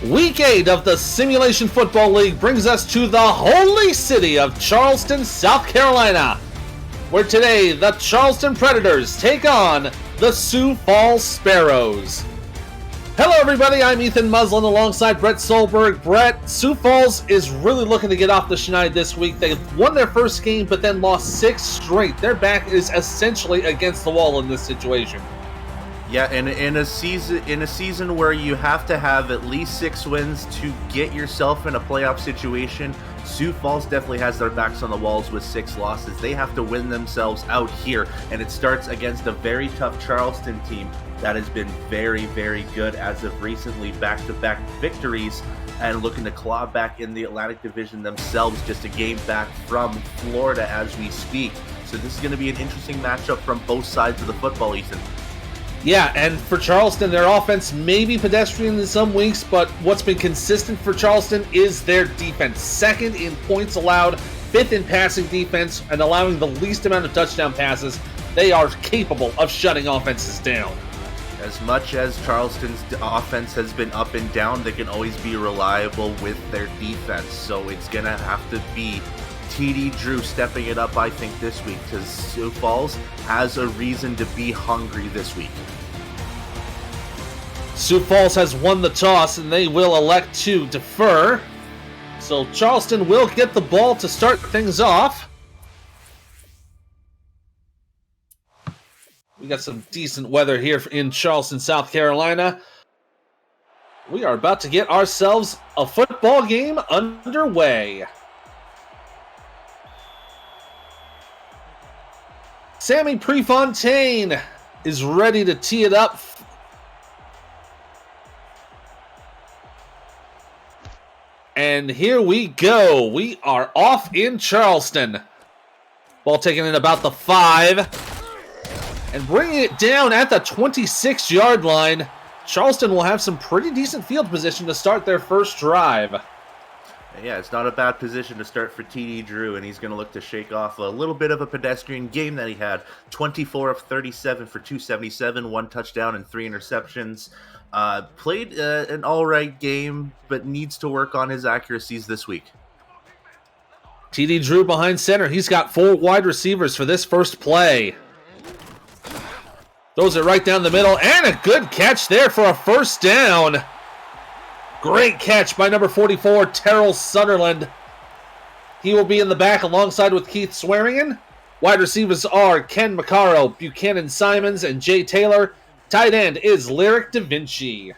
Week 8 of the Simulation Football League brings us to the holy city of Charleston, South Carolina, where today the Charleston Predators take on the Sioux Falls Sparrows. Hello everybody, I'm Ethan Muslin alongside Brett Solberg. Brett, Sioux Falls is really looking to get off the schneid this week. They won their first game but then lost 6 straight. Their back is essentially against the wall in this situation. Yeah, and in a season where you have to have at least 6 wins to get yourself in a playoff situation, Sioux Falls definitely has their backs on the walls with 6 losses. They have to win themselves out here, and it starts against a very tough Charleston team that has been very, very good as of recently, back-to-back victories, and looking to claw back in the Atlantic Division themselves, just a game back from Florida as we speak. So this is going to be an interesting matchup from both sides of the football, Ethan. Yeah, and for Charleston, their offense may be pedestrian in some weeks, but what's been consistent for Charleston is their defense. 2nd in points allowed, 5th in passing defense, and allowing the least amount of touchdown passes. They are capable of shutting offenses down. As much as Charleston's offense has been up and down, they can always be reliable with their defense. So it's going to have to be TD Drew stepping it up, I think, this week, because Sioux Falls has a reason to be hungry this week. Sioux Falls has won the toss, and they will elect to defer. So Charleston will get the ball to start things off. We got some decent weather here in Charleston, South Carolina. We are about to get ourselves a football game underway. Sammy Prefontaine is ready to tee it up. And here we go. We are off in Charleston. Ball taken in about the 5. And bringing it down at the 26-yard line. Charleston will have some pretty decent field position to start their first drive. Yeah, it's not a bad position to start for TD Drew, and he's going to look to shake off a little bit of a pedestrian game that he had. 24 of 37 for 277, 1 touchdown and 3 interceptions. Played an all-right game, but needs to work on his accuracies this week. TD Drew behind center. He's got 4 wide receivers for this first play. Throws it right down the middle, and a good catch there for a first down. Great catch by number 44, Terrell Sutherland. He will be in the back alongside with Keith Swearingen. Wide receivers are Ken Maccaro, Buchanan Simons, and Jay Taylor. Tight end is Lyric Da Vinci.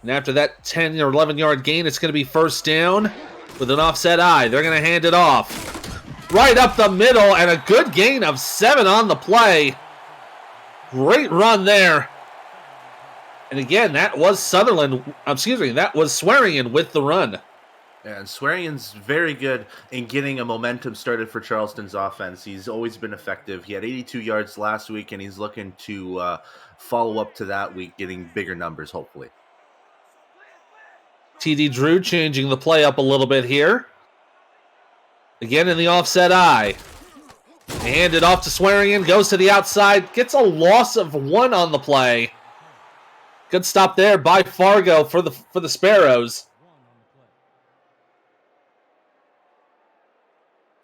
And after that 10 or 11-yard gain, it's going to be first down with an offset eye. They're going to hand it off. Right up the middle, and a good gain of 7 on the play. Great run there. And again, that was that was Swearingen with the run. And Swearingen's very good in getting a momentum started for Charleston's offense. He's always been effective. He had 82 yards last week, and he's looking to follow up to that week, getting bigger numbers, hopefully. TD Drew changing the play up a little bit here. Again in the offset eye. Hand it off to Swearingen, goes to the outside, gets a loss of 1 on the play. Good stop there by Fargo for the Sparrows.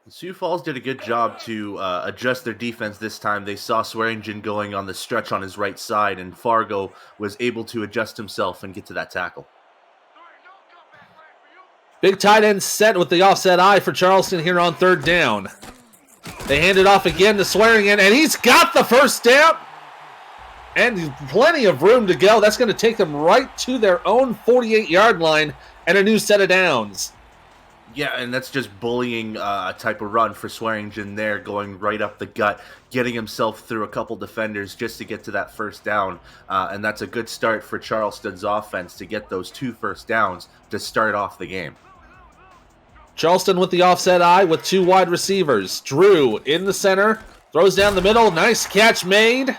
Sioux Falls did a good job to adjust their defense this time. They saw Swearingen going on the stretch on his right side, and Fargo was able to adjust himself and get to that tackle. Big tight end set with the offset eye for Charleston here on 3rd down. They hand it off again to Swearingen, and he's got the first down. And plenty of room to go. That's going to take them right to their own 48-yard line and a new set of downs. Yeah, and that's just bullying type of run for Swearingen there, going right up the gut, getting himself through a couple defenders just to get to that first down. And that's a good start for Charleston's offense to get those 2 first downs to start off the game. Charleston with the offset eye with 2 wide receivers. Drew in the center, throws down the middle. Nice catch made.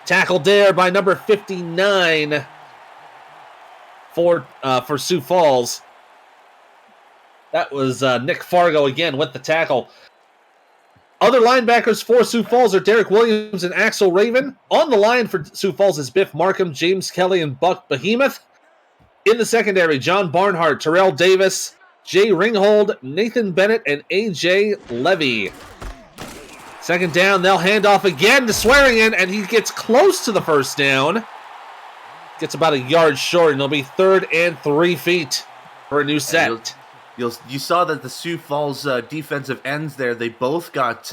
Tackled there by number 59 for Sioux Falls. That was Nick Fargo again with the tackle. Other linebackers for Sioux Falls are Derek Williams and Axel Raven. On the line for Sioux Falls is Biff Markham, James Kelly, and Buck Behemoth. In the secondary, John Barnhart, Terrell Davis, Jay Ringhold, Nathan Bennett, and A.J. Levy. Second down, they'll hand off again to Swearingen, and he gets close to the first down. Gets about a yard short, and it'll be 3rd and 3 feet for a new set. You saw that the Sioux Falls defensive ends there, they both got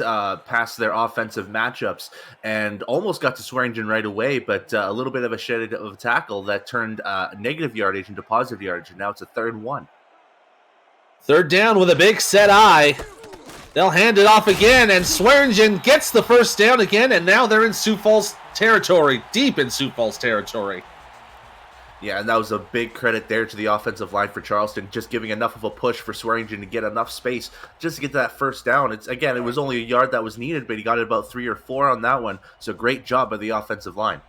past their offensive matchups and almost got to Swearingen right away, but a little bit of a shed of a tackle that turned negative yardage into positive yardage, and now it's a 3rd and 1. 3rd down with a big set eye. They'll hand it off again, and Swearingen gets the first down again, and now they're in Sioux Falls territory, deep in Sioux Falls territory. Yeah, and that was a big credit there to the offensive line for Charleston, just giving enough of a push for Swearingen to get enough space just to get that first down. It was only a yard that was needed, but he got it about 3 or 4 on that one, so great job by the offensive line.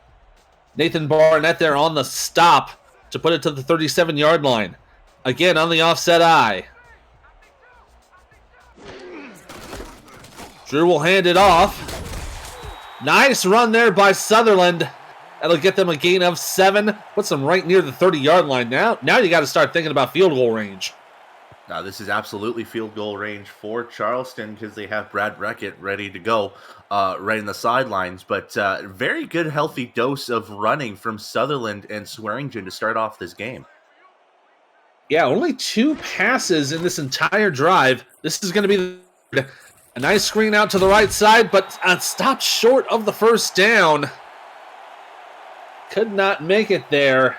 Nathan Barnett there on the stop to put it to the 37-yard line. Again, on the offset eye. Drew will hand it off. Nice run there by Sutherland. That'll get them a gain of 7. Puts them right near the 30-yard line. Now you got to start thinking about field goal range. Now this is absolutely field goal range for Charleston because they have Brad Breckett ready to go right in the sidelines. But very good, healthy dose of running from Sutherland and Swearingen to start off this game. Yeah, only 2 passes in this entire drive. This is going to be a nice screen out to the right side, but stopped short of the first down. Could not make it there.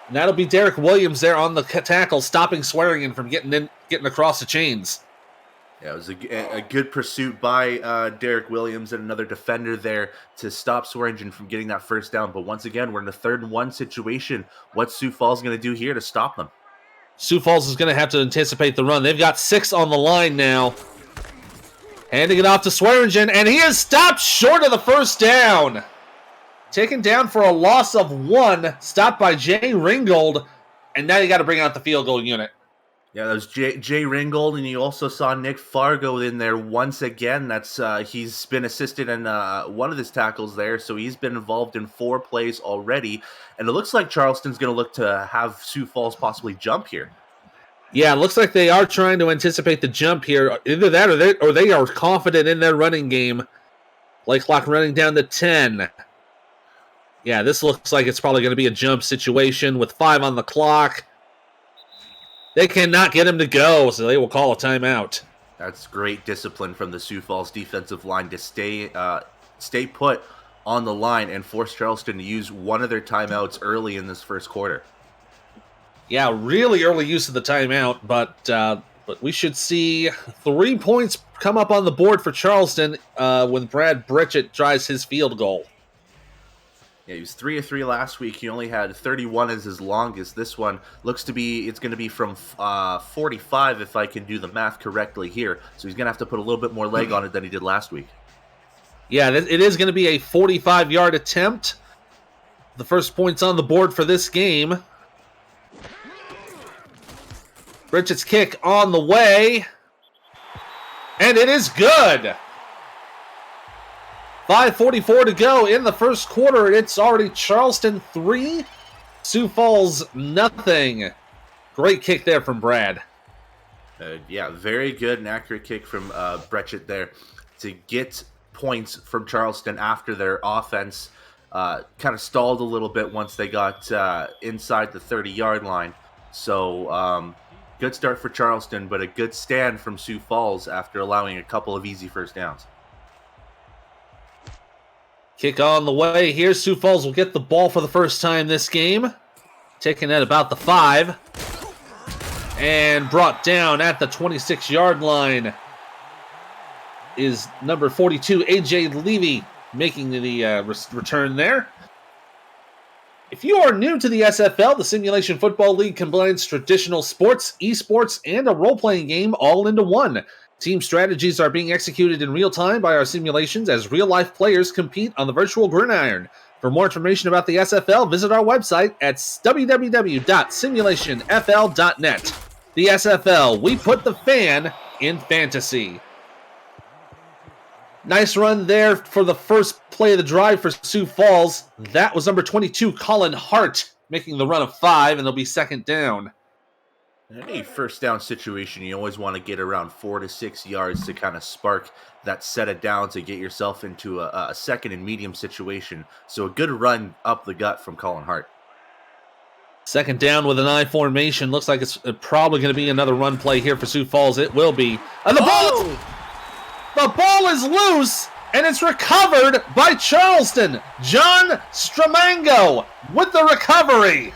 And that'll be Derek Williams there on the tackle, stopping Swearingen from getting across the chains. Yeah, it was a good pursuit by Derek Williams and another defender there to stop Swearingen from getting that first down. But once again, we're in a 3rd and 1 situation. What's Sioux Falls going to do here to stop them? Sioux Falls is going to have to anticipate the run. They've got 6 on the line now. Handing it off to Swearingen, and he is stopped short of the first down. Taken down for a loss of 1, stopped by Jay Ringgold, and now you got to bring out the field goal unit. Yeah, that was Jay Ringgold, and you also saw Nick Fargo in there once again. That's he's been assisted in one of his tackles there, so he's been involved in 4 plays already. And it looks like Charleston's going to look to have Sioux Falls possibly jump here. Yeah, it looks like they are trying to anticipate the jump here. Either that or they are confident in their running game. Play clock running down to 10. Yeah, this looks like it's probably going to be a jump situation with 5 on the clock. They cannot get him to go, so they will call a timeout. That's great discipline from the Sioux Falls defensive line to stay put on the line and force Charleston to use one of their timeouts early in this first quarter. Yeah, really early use of the timeout, but we should see 3 points come up on the board for Charleston when Brad Breckett tries his field goal. Yeah, he was 3 of 3 last week. He only had 31 as his longest. This one looks to be, it's going to be from 45 if I can do the math correctly here. So he's going to have to put a little bit more leg on it than he did last week. Yeah, it is going to be a 45-yard attempt. The first points on the board for this game. Bridget's kick on the way. And it is good. 5:44 to go in the first quarter. It's already Charleston 3, Sioux Falls nothing. Great kick there from Brad. Yeah, very good and accurate kick from Breckett there to get points from Charleston after their offense kind of stalled a little bit once they got inside the 30-yard line. So good start for Charleston, but a good stand from Sioux Falls after allowing a couple of easy first downs. Kick on the way here. Sioux Falls will get the ball for the first time this game. Taking at about the 5. And brought down at the 26-yard line is number 42, A.J. Levy, making the return there. If you are new to the SFL, the Simulation Football League combines traditional sports, esports, and a role-playing game all into one. Team strategies are being executed in real time by our simulations as real-life players compete on the virtual gridiron. For more information about the SFL, visit our website at www.simulationfl.net. The SFL, we put the fan in fantasy. Nice run there for the first play of the drive for Sioux Falls. That was number 22, Colin Hart, making the run of 5, and they'll be second down. In any first down situation, you always want to get around 4 to 6 yards to kind of spark that set it down to get yourself into a second and medium situation. So a good run up the gut from Colin Hart. Second down with an I formation. Looks like it's probably going to be another run play here for Sioux Falls. It will be. And the ball is loose, and it's recovered by Charleston. John Stramango with the recovery.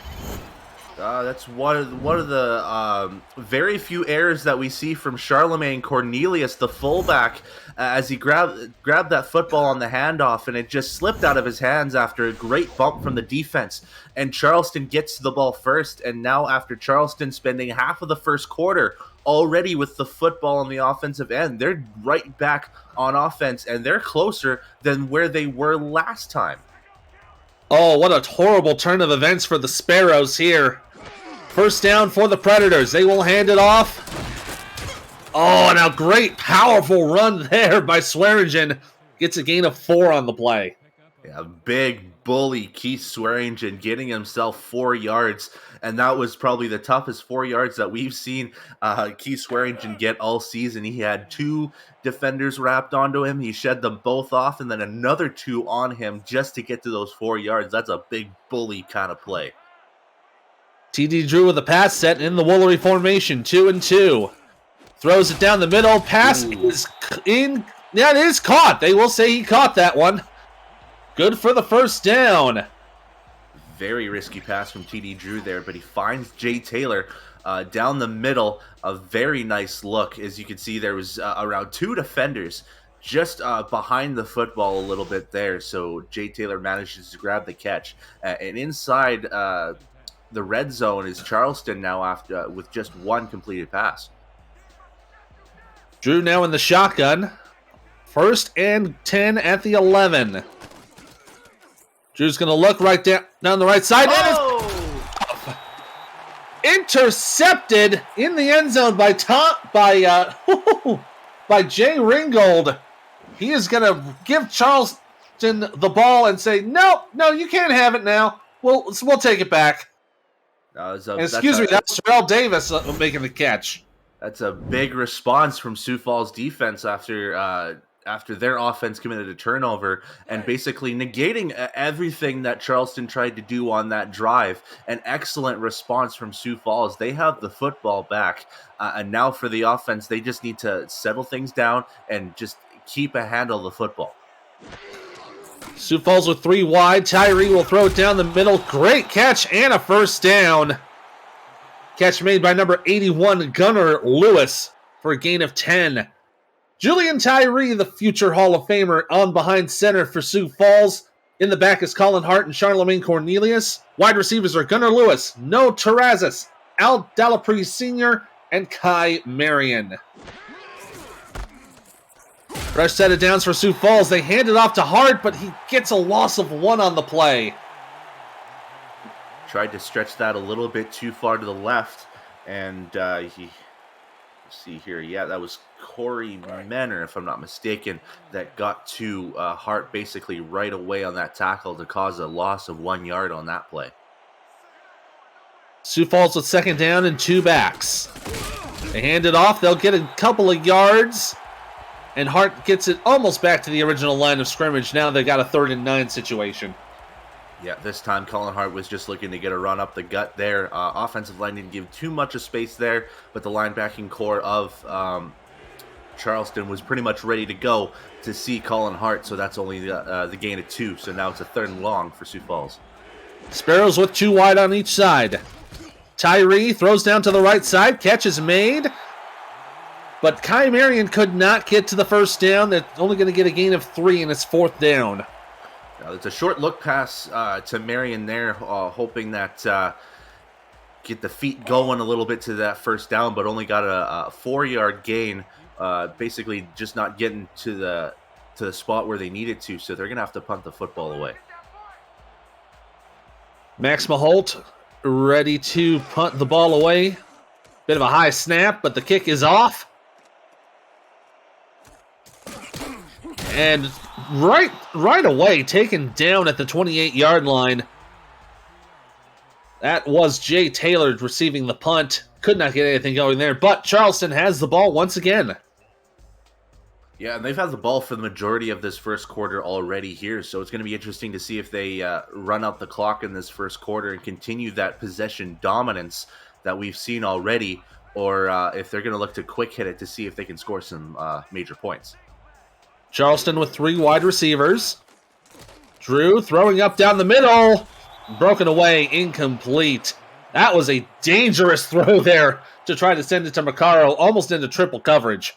That's one of the very few errors that we see from Charlemagne Cornelius, the fullback, as he grabbed that football on the handoff, and it just slipped out of his hands after a great bump from the defense. And Charleston gets to the ball first, and now after Charleston spending half of the first quarter already with the football on the offensive end, they're right back on offense, and they're closer than where they were last time. Oh, what a horrible turn of events for the Sparrows here. First down for the Predators. They will hand it off. Oh, and a great, powerful run there by Swearingen. Gets a gain of 4 on the play. Yeah, big bully Keith Swearingen getting himself 4 yards. And that was probably the toughest 4 yards that we've seen Keith Swearingen get all season. He had 2 defenders wrapped onto him. He shed them both off, and then another 2 on him just to get to those 4 yards. That's a big bully kind of play. TD Drew with a pass set in the Woolery formation, 2-2. Throws it down the middle. Pass is in. Yeah, it is caught. They will say he caught that one. Good for the first down. Very risky pass from TD Drew there, but he finds Jay Taylor down the middle. A very nice look. As you can see, there was around 2 defenders just behind the football a little bit there. So Jay Taylor manages to grab the catch. And inside the red zone is Charleston now after with just 1 completed pass. Drew now in the shotgun. 1st and 10 at the 11. Drew's going to look right down the right side. Oh! Intercepted in the end zone by Jay Ringgold. He is going to give Charleston the ball and say, no, you can't have it now. We'll take it back. Excuse me, that's Terrell Davis making the catch. That's a big response from Sioux Falls defense after their offense committed a turnover and basically negating everything that Charleston tried to do on that drive. An excellent response from Sioux Falls. They have the football back, and now for the offense, they just need to settle things down and just keep a handle of the football. Sioux Falls with 3 wide. Tyree will throw it down the middle. Great catch and a first down. Catch made by number 81, Gunnar Lewis, for a gain of 10. Julian Tyree, the future Hall of Famer, on behind center for Sioux Falls. In the back is Colin Hart and Charlemagne Cornelius. Wide receivers are Gunnar Lewis, No Terrazas, Al Dallapre Sr., and Kai Marion. Fresh set of downs for Sioux Falls. They hand it off to Hart, but he gets a loss of 1 on the play. Tried to stretch that a little bit too far to the left, and see here, yeah, that was Corey Menner, if I'm not mistaken, that got to Hart basically right away on that tackle to cause a loss of 1 yard on that play. Sioux Falls with 2nd down and 2 backs. They hand it off. They'll get a couple of yards, and Hart gets it almost back to the original line of scrimmage. Now they got a 3rd and 9 situation. Yeah, this time Colin Hart was just looking to get a run up the gut there. Offensive line didn't give too much of space there, but the linebacking core of Charleston was pretty much ready to go to see Colin Hart, so that's only the gain of 2. So now it's a 3rd and long for Sioux Falls. Sparrows with 2 wide on each side. Tyree throws down to the right side. Catch is made, but Kai Marion could not get to the first down. They're only going to get a gain of 3, and it's 4th down. Now, it's a short look pass to Marion there, hoping that get the feet going a little bit to that first down, but only got a 4-yard gain, basically just not getting to the spot where they needed to, so they're going to have to punt the football away. Max Maholt ready to punt the ball away. Bit of a high snap, but the kick is off. And right away, taken down at the 28-yard line. That was Jay Taylor receiving the punt. Could not get anything going there, but Charleston has the ball once again. Yeah, and they've had the ball for the majority of this first quarter already here, so it's going to be interesting to see if they run out the clock in this first quarter and continue that possession dominance that we've seen already, or if they're going to look to quick hit it to see if they can score some major points. Charleston with 3 wide receivers. Drew throwing up down the middle. Broken away, incomplete. That was a dangerous throw there to try to send it to Macaro, almost into triple coverage.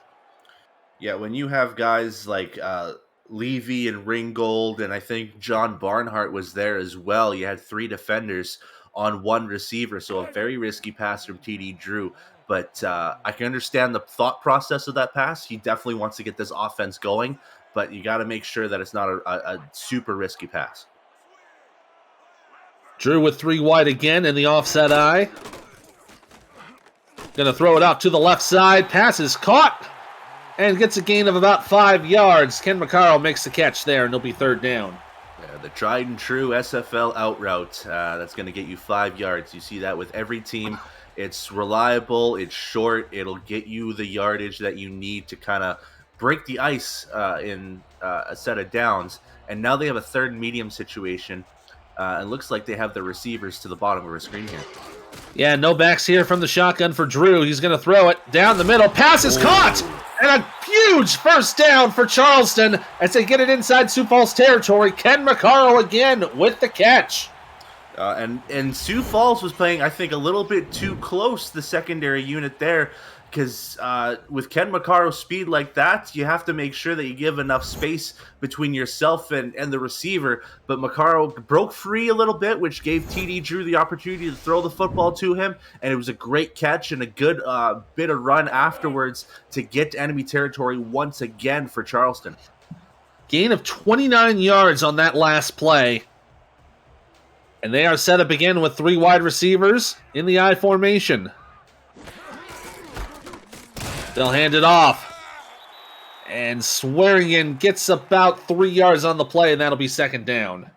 Yeah, when you have guys like Levy and Ringgold, and I think John Barnhart was there as well, you had 3 defenders on 1 receiver, so a very risky pass from TD Drew. But I can understand the thought process of that pass. He definitely wants to get this offense going, but you got to make sure that it's not a super risky pass. Drew with 3 wide again in the offset eye. Gonna throw it out to the left side. Pass is caught and gets a gain of about 5 yards. Ken Macaro makes the catch there, and it'll be 3rd down. Yeah, the tried and true SFL out route. That's going to get you 5 yards. You see that with every team. It's reliable. It's short. It'll get you the yardage that you need to kind of break the ice in a set of downs. And now they have a 3rd medium situation. It looks like they have the receivers to the bottom of our screen here. Yeah, no backs here from the shotgun for Drew. He's going to throw it down the middle. Pass is caught! And a huge first down for Charleston as they get it inside Sioux Falls territory. Ken Macaro again with the catch. And Sioux Falls was playing, I think, a little bit too close, the secondary unit there, because with Ken Macaro's speed like that, you have to make sure that you give enough space between yourself and the receiver. But Macaro broke free a little bit, which gave TD Drew the opportunity to throw the football to him, and it was a great catch and a good bit of run afterwards to get to enemy territory once again for Charleston. Gain of 29 yards on that last play. And they are set up again with 3 wide receivers in the I formation. They'll hand it off. And Swearingen gets about 3 yards on the play, and that'll be 2nd down.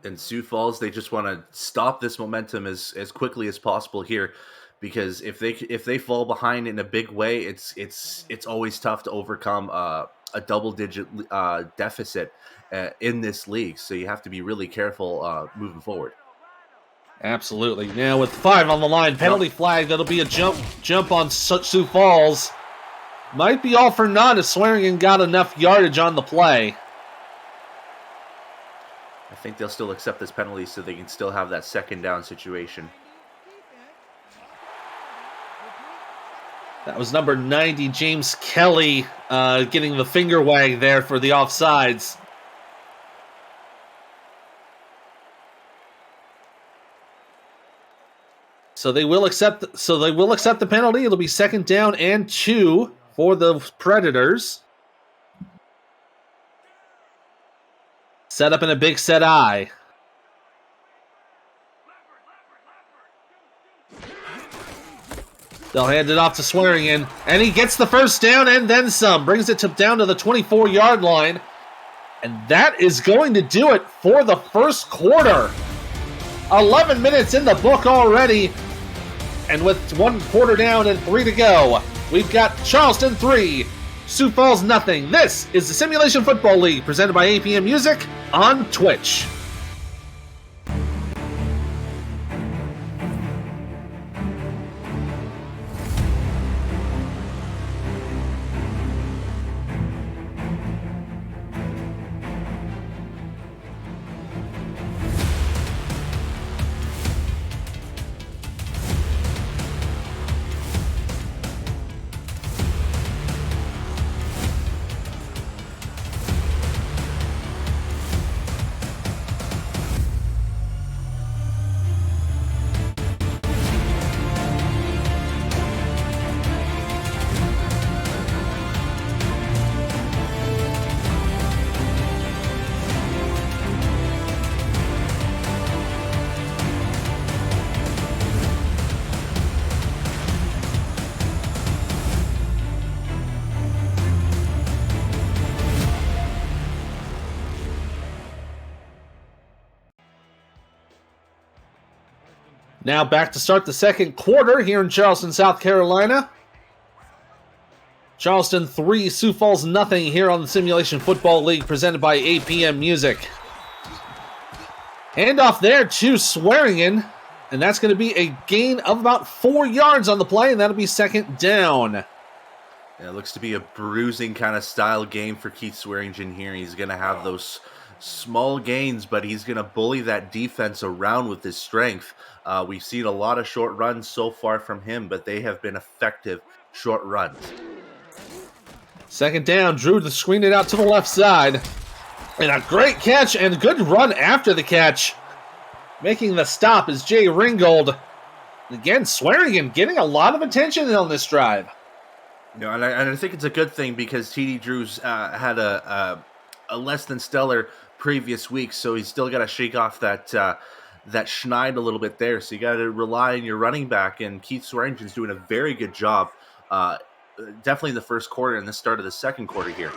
And Sioux Falls, they just want to stop this momentum as quickly as possible here, because if they fall behind in a big way, it's always tough to overcome a double-digit deficit in this league. So you have to be really careful moving forward. Absolutely. Now with 5 on the line, penalty flag. That'll be a jump on Sioux Falls. Might be all for naught as Swearingen got enough yardage on the play. I think they'll still accept this penalty so they can still have that 2nd down situation. That was number 90, James Kelly, getting the finger wag there for the offsides. So they will accept the penalty. It'll be 2nd down and 2 for the Predators. Set up in a big set I. They'll hand it off to Swearingen, and he gets the 1st down and then some. Brings it down to the 24-yard line. And that is going to do it for the first quarter. 11 minutes in the book already. And with 1 quarter down and 3 to go, we've got Charleston 3, Sioux Falls nothing. This is the Simulation Football League presented by APM Music on Twitch. Now back to start the second quarter here in Charleston, South Carolina. Charleston 3, Sioux Falls nothing here on the Simulation Football League presented by APM Music. Handoff there to Swearingen, and that's going to be a gain of about 4 yards on the play, and that'll be second down. Yeah, it looks to be a bruising kind of style game for Keith Swearingen here. He's going to have those small gains, but he's going to bully that defense around with his strength. We've seen a lot of short runs so far from him, but they have been effective short runs. Second down, Drew to screen it out to the left side. And a great catch and good run after the catch. Making the stop is Jay Ringgold. Again, Swearingen getting a lot of attention on this drive. You know, and I think it's a good thing because TD Drews had a less than stellar previous week, so he's still got to shake off that schneid a little bit there. So you got to rely on your running back, and Keith Swearingen's doing a very good job. Definitely in the first quarter and the start of the second quarter here.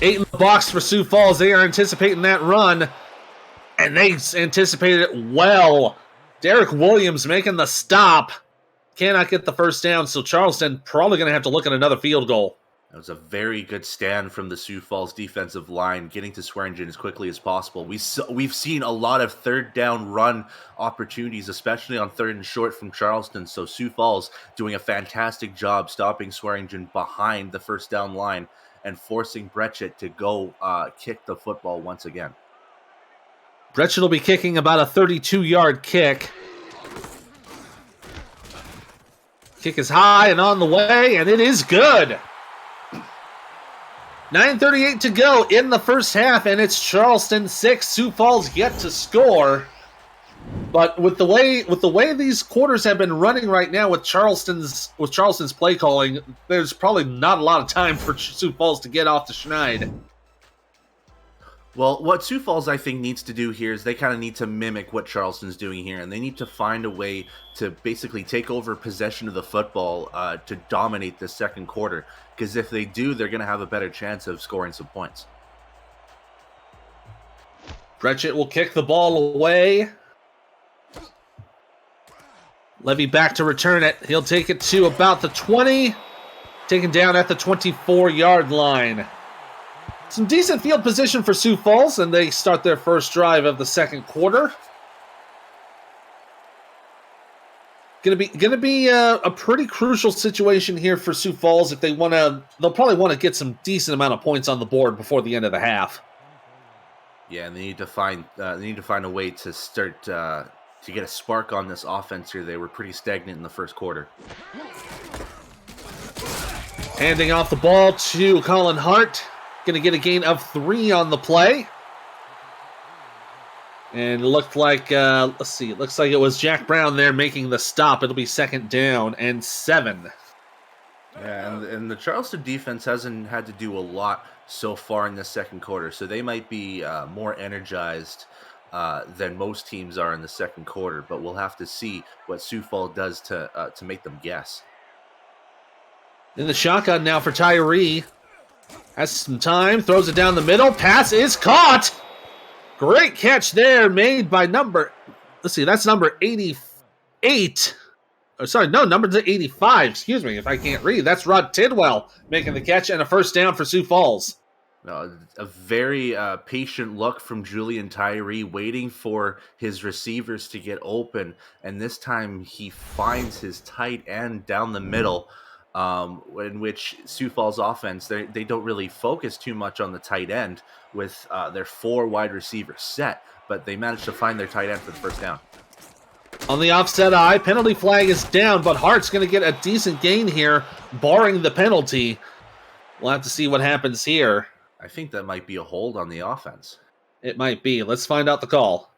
8 in the box for Sioux Falls. They are anticipating that run, and they anticipated it well. Derek Williams making the stop. Cannot get the first down, so Charleston probably going to have to look at another field goal. That was a very good stand from the Sioux Falls defensive line, getting to Swearingen as quickly as possible. We've seen a lot of third down run opportunities, especially on third and short from Charleston. So Sioux Falls doing a fantastic job stopping Swearingen behind the first down line and forcing Brechet to go kick the football once again. Brechet will be kicking about a 32-yard kick. Kick is high and on the way, and it is good. 9:38 to go in the first half, and it's Charleston 6, Sioux Falls yet to score. But with the way these quarters have been running right now with Charleston's play calling, there's probably not a lot of time for Sioux Falls to get off the schneid. Well, what Sioux Falls, I think, needs to do here is they kind of need to mimic what Charleston's doing here, and they need to find a way to basically take over possession of the football to dominate the second quarter, because if they do, they're going to have a better chance of scoring some points. Brechet will kick the ball away. Levy back to return it. He'll take it to about the 20, taken down at the 24-yard line. Some decent field position for Sioux Falls, and they start their first drive of the second quarter. Gonna be a pretty crucial situation here for Sioux Falls if they want to. They'll probably want to get some decent amount of points on the board before the end of the half. Yeah, and they need to find a way to start to get a spark on this offense here. They were pretty stagnant in the first quarter. Handing off the ball to Colin Hart. Going to get a gain of 3 on the play. And it looked like, let's see, it looks like it was Jack Brown there making the stop. It'll be second down and 7. Yeah, and the Charleston defense hasn't had to do a lot so far in the second quarter, so they might be more energized than most teams are in the second quarter, but we'll have to see what Sioux Falls does to make them guess. In the shotgun now for Tyree. Has some time, throws it down the middle. Pass is caught. Great catch there made by number 88. Oh, sorry, no, number 85. Excuse me if I can't read. That's Rod Tidwell making the catch and a first down for Sioux Falls. A very patient look from Julian Tyree, waiting for his receivers to get open, and this time he finds his tight end down the middle. In which Sioux Falls offense, they don't really focus too much on the tight end with their 4 wide receivers set, but they managed to find their tight end for the first down. On the offset eye, penalty flag is down, but Hart's going to get a decent gain here, barring the penalty. We'll have to see what happens here. I think that might be a hold on the offense. It might be. Let's find out the call.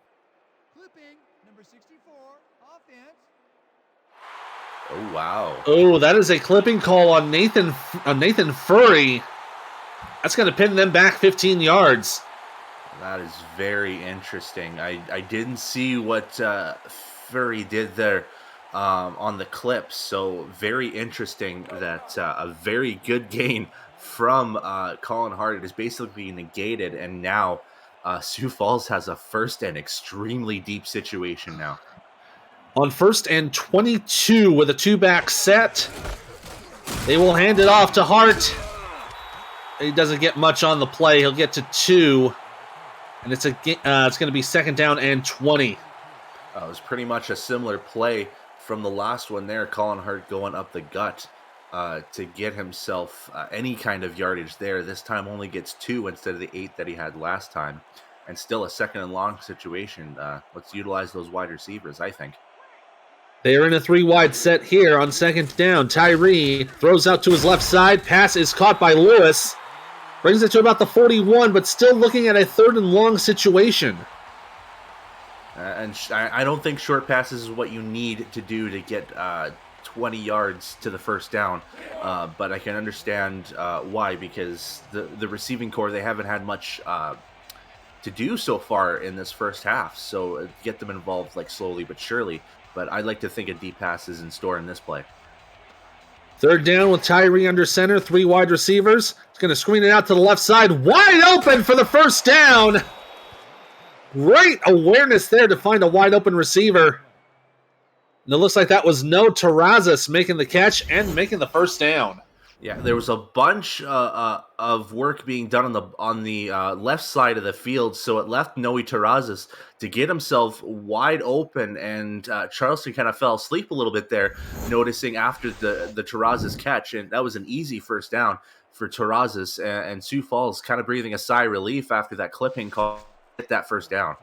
Clipping, number 64, offense. Oh, wow. Oh, that is a clipping call on Nathan Furry. That's going to pin them back 15 yards. That is very interesting. I didn't see what Furry did there on the clips, so very interesting that a very good gain from Colin Hart is basically negated, and now Sioux Falls has a first and extremely deep situation now. On 1st and 22 with a two-back set. They will hand it off to Hart. He doesn't get much on the play. He'll get to 2. And it's going to be 2nd down and 20. It was pretty much a similar play from the last one there. Colin Hart going up the gut to get himself any kind of yardage there. This time only gets 2 instead of the 8 that he had last time. And still a 2nd and long situation. Let's utilize those wide receivers, I think. They're in a 3-wide set here on 2nd down. Tyree throws out to his left side. Pass is caught by Lewis. Brings it to about the 41, but still looking at a 3rd and long situation. And I don't think short passes is what you need to do to get 20 yards to the 1st down. But I can understand why, because the receiving core, they haven't had much to do so far in this first half. So get them involved like slowly but surely. But I'd like to think a deep pass is in store in this play. 3rd down with Tyree under center, 3 wide receivers. He's going to screen it out to the left side. Wide open for the 1st down. Great awareness there to find a wide open receiver. And it looks like that was No Terrazas making the catch and making the 1st down. Yeah, there was a bunch of work being done on the left side of the field, so it left Noe Terrazas to get himself wide open, and Charleston kind of fell asleep a little bit there, noticing after the Terrazas catch, and that was an easy 1st down for Terrazas, and Sioux Falls kind of breathing a sigh of relief after that clipping call to get that 1st down.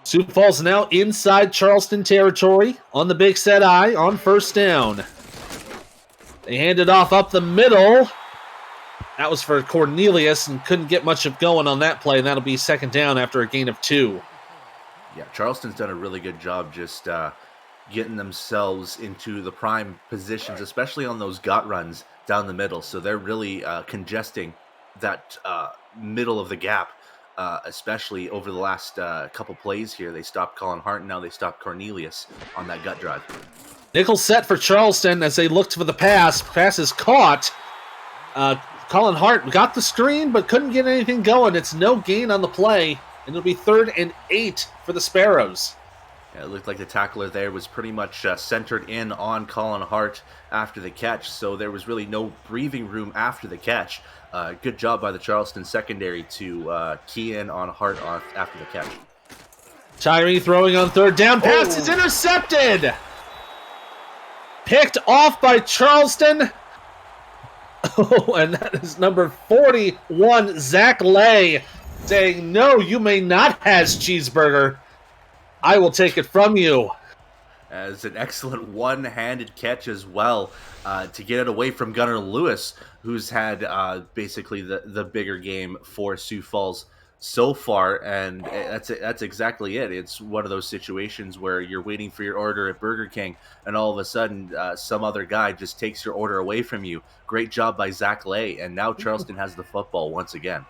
Sioux Falls now inside Charleston territory on the big set I on 1st down. They hand it off up the middle. That was for Cornelius and couldn't get much of going on that play, and that'll be 2nd down after a gain of 2. Yeah, Charleston's done a really good job just getting themselves into the prime positions, especially on those gut runs down the middle. So they're really congesting that middle of the gap, especially over the last couple plays here. They stopped Colin Hart, and now they stopped Cornelius on that gut drive. Nickel set for Charleston as they looked for the pass. Pass is caught. Colin Hart got the screen but couldn't get anything going. It's no gain on the play, and it'll be 3rd and 8 for the Sparrows. Yeah, it looked like the tackler there was pretty much centered in on Colin Hart after the catch, so there was really no breathing room after the catch. Good job by the Charleston secondary to key in on Hart after the catch. Tyree throwing on 3rd down. Pass is intercepted. Picked off by Charleston. Oh, and that is number 41, Zach Lay, saying, "No, you may not has cheeseburger. I will take it from you." As an excellent one-handed catch as well to get it away from Gunnar Lewis, who's had basically the bigger game for Sioux Falls so far, and that's exactly it. It's one of those situations where you're waiting for your order at Burger King, and all of a sudden some other guy just takes your order away from you. Great job by Zach Lay, and now Charleston has the football once again.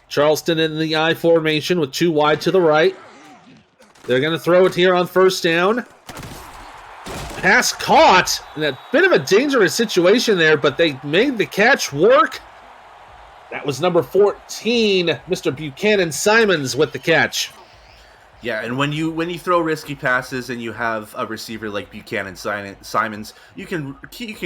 Charleston in the I formation with 2 wide to the right. They're going to throw it here on 1st down. Pass caught in a bit of a dangerous situation there, but they made the catch work. That was number 14, Mr. Buchanan Simons with the catch. Yeah, and when you throw risky passes and you have a receiver like Buchanan Simons, you can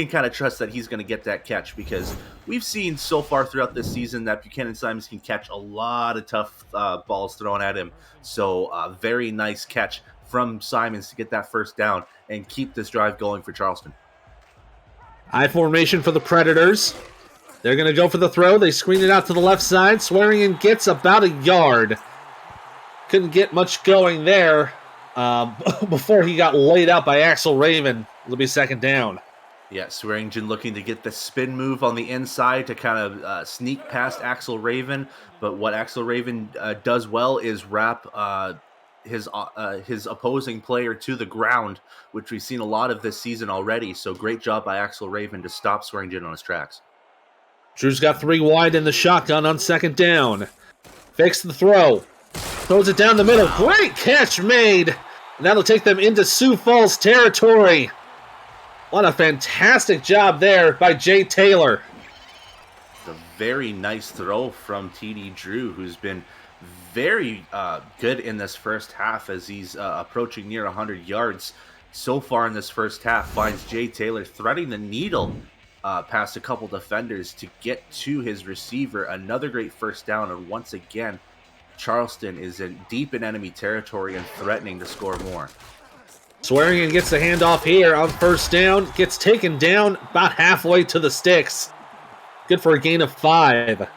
kind of trust that he's going to get that catch, because we've seen so far throughout this season that Buchanan Simons can catch a lot of tough balls thrown at him. So very nice catch from Simons to get that 1st down and keep this drive going for Charleston. I formation for the Predators. They're going to go for the throw. They screen it out to the left side. Swearingen gets about a yard. Couldn't get much going there before he got laid out by Axel Raven. It'll be 2nd down. Yeah, Swearingen looking to get the spin move on the inside to kind of sneak past Axel Raven. But what Axel Raven does well is wrap his opposing player to the ground, which we've seen a lot of this season already. So great job by Axel Raven to stop Swearingen on his tracks. Drew's got 3 wide in the shotgun on 2nd down. Fakes the throw. Throws it down the middle. Great catch made. And that'll take them into Sioux Falls territory. What a fantastic job there by Jay Taylor. A very nice throw from TD Drew, who's been very good in this first half as he's approaching near 100 yards so far in this first half. Finds Jay Taylor threading the needle past a couple defenders to get to his receiver. Another great first down, and once again, Charleston is deep in enemy territory and threatening to score more. Swearingen gets the handoff here on first down. Gets taken down about halfway to the sticks. Good for a gain of 5.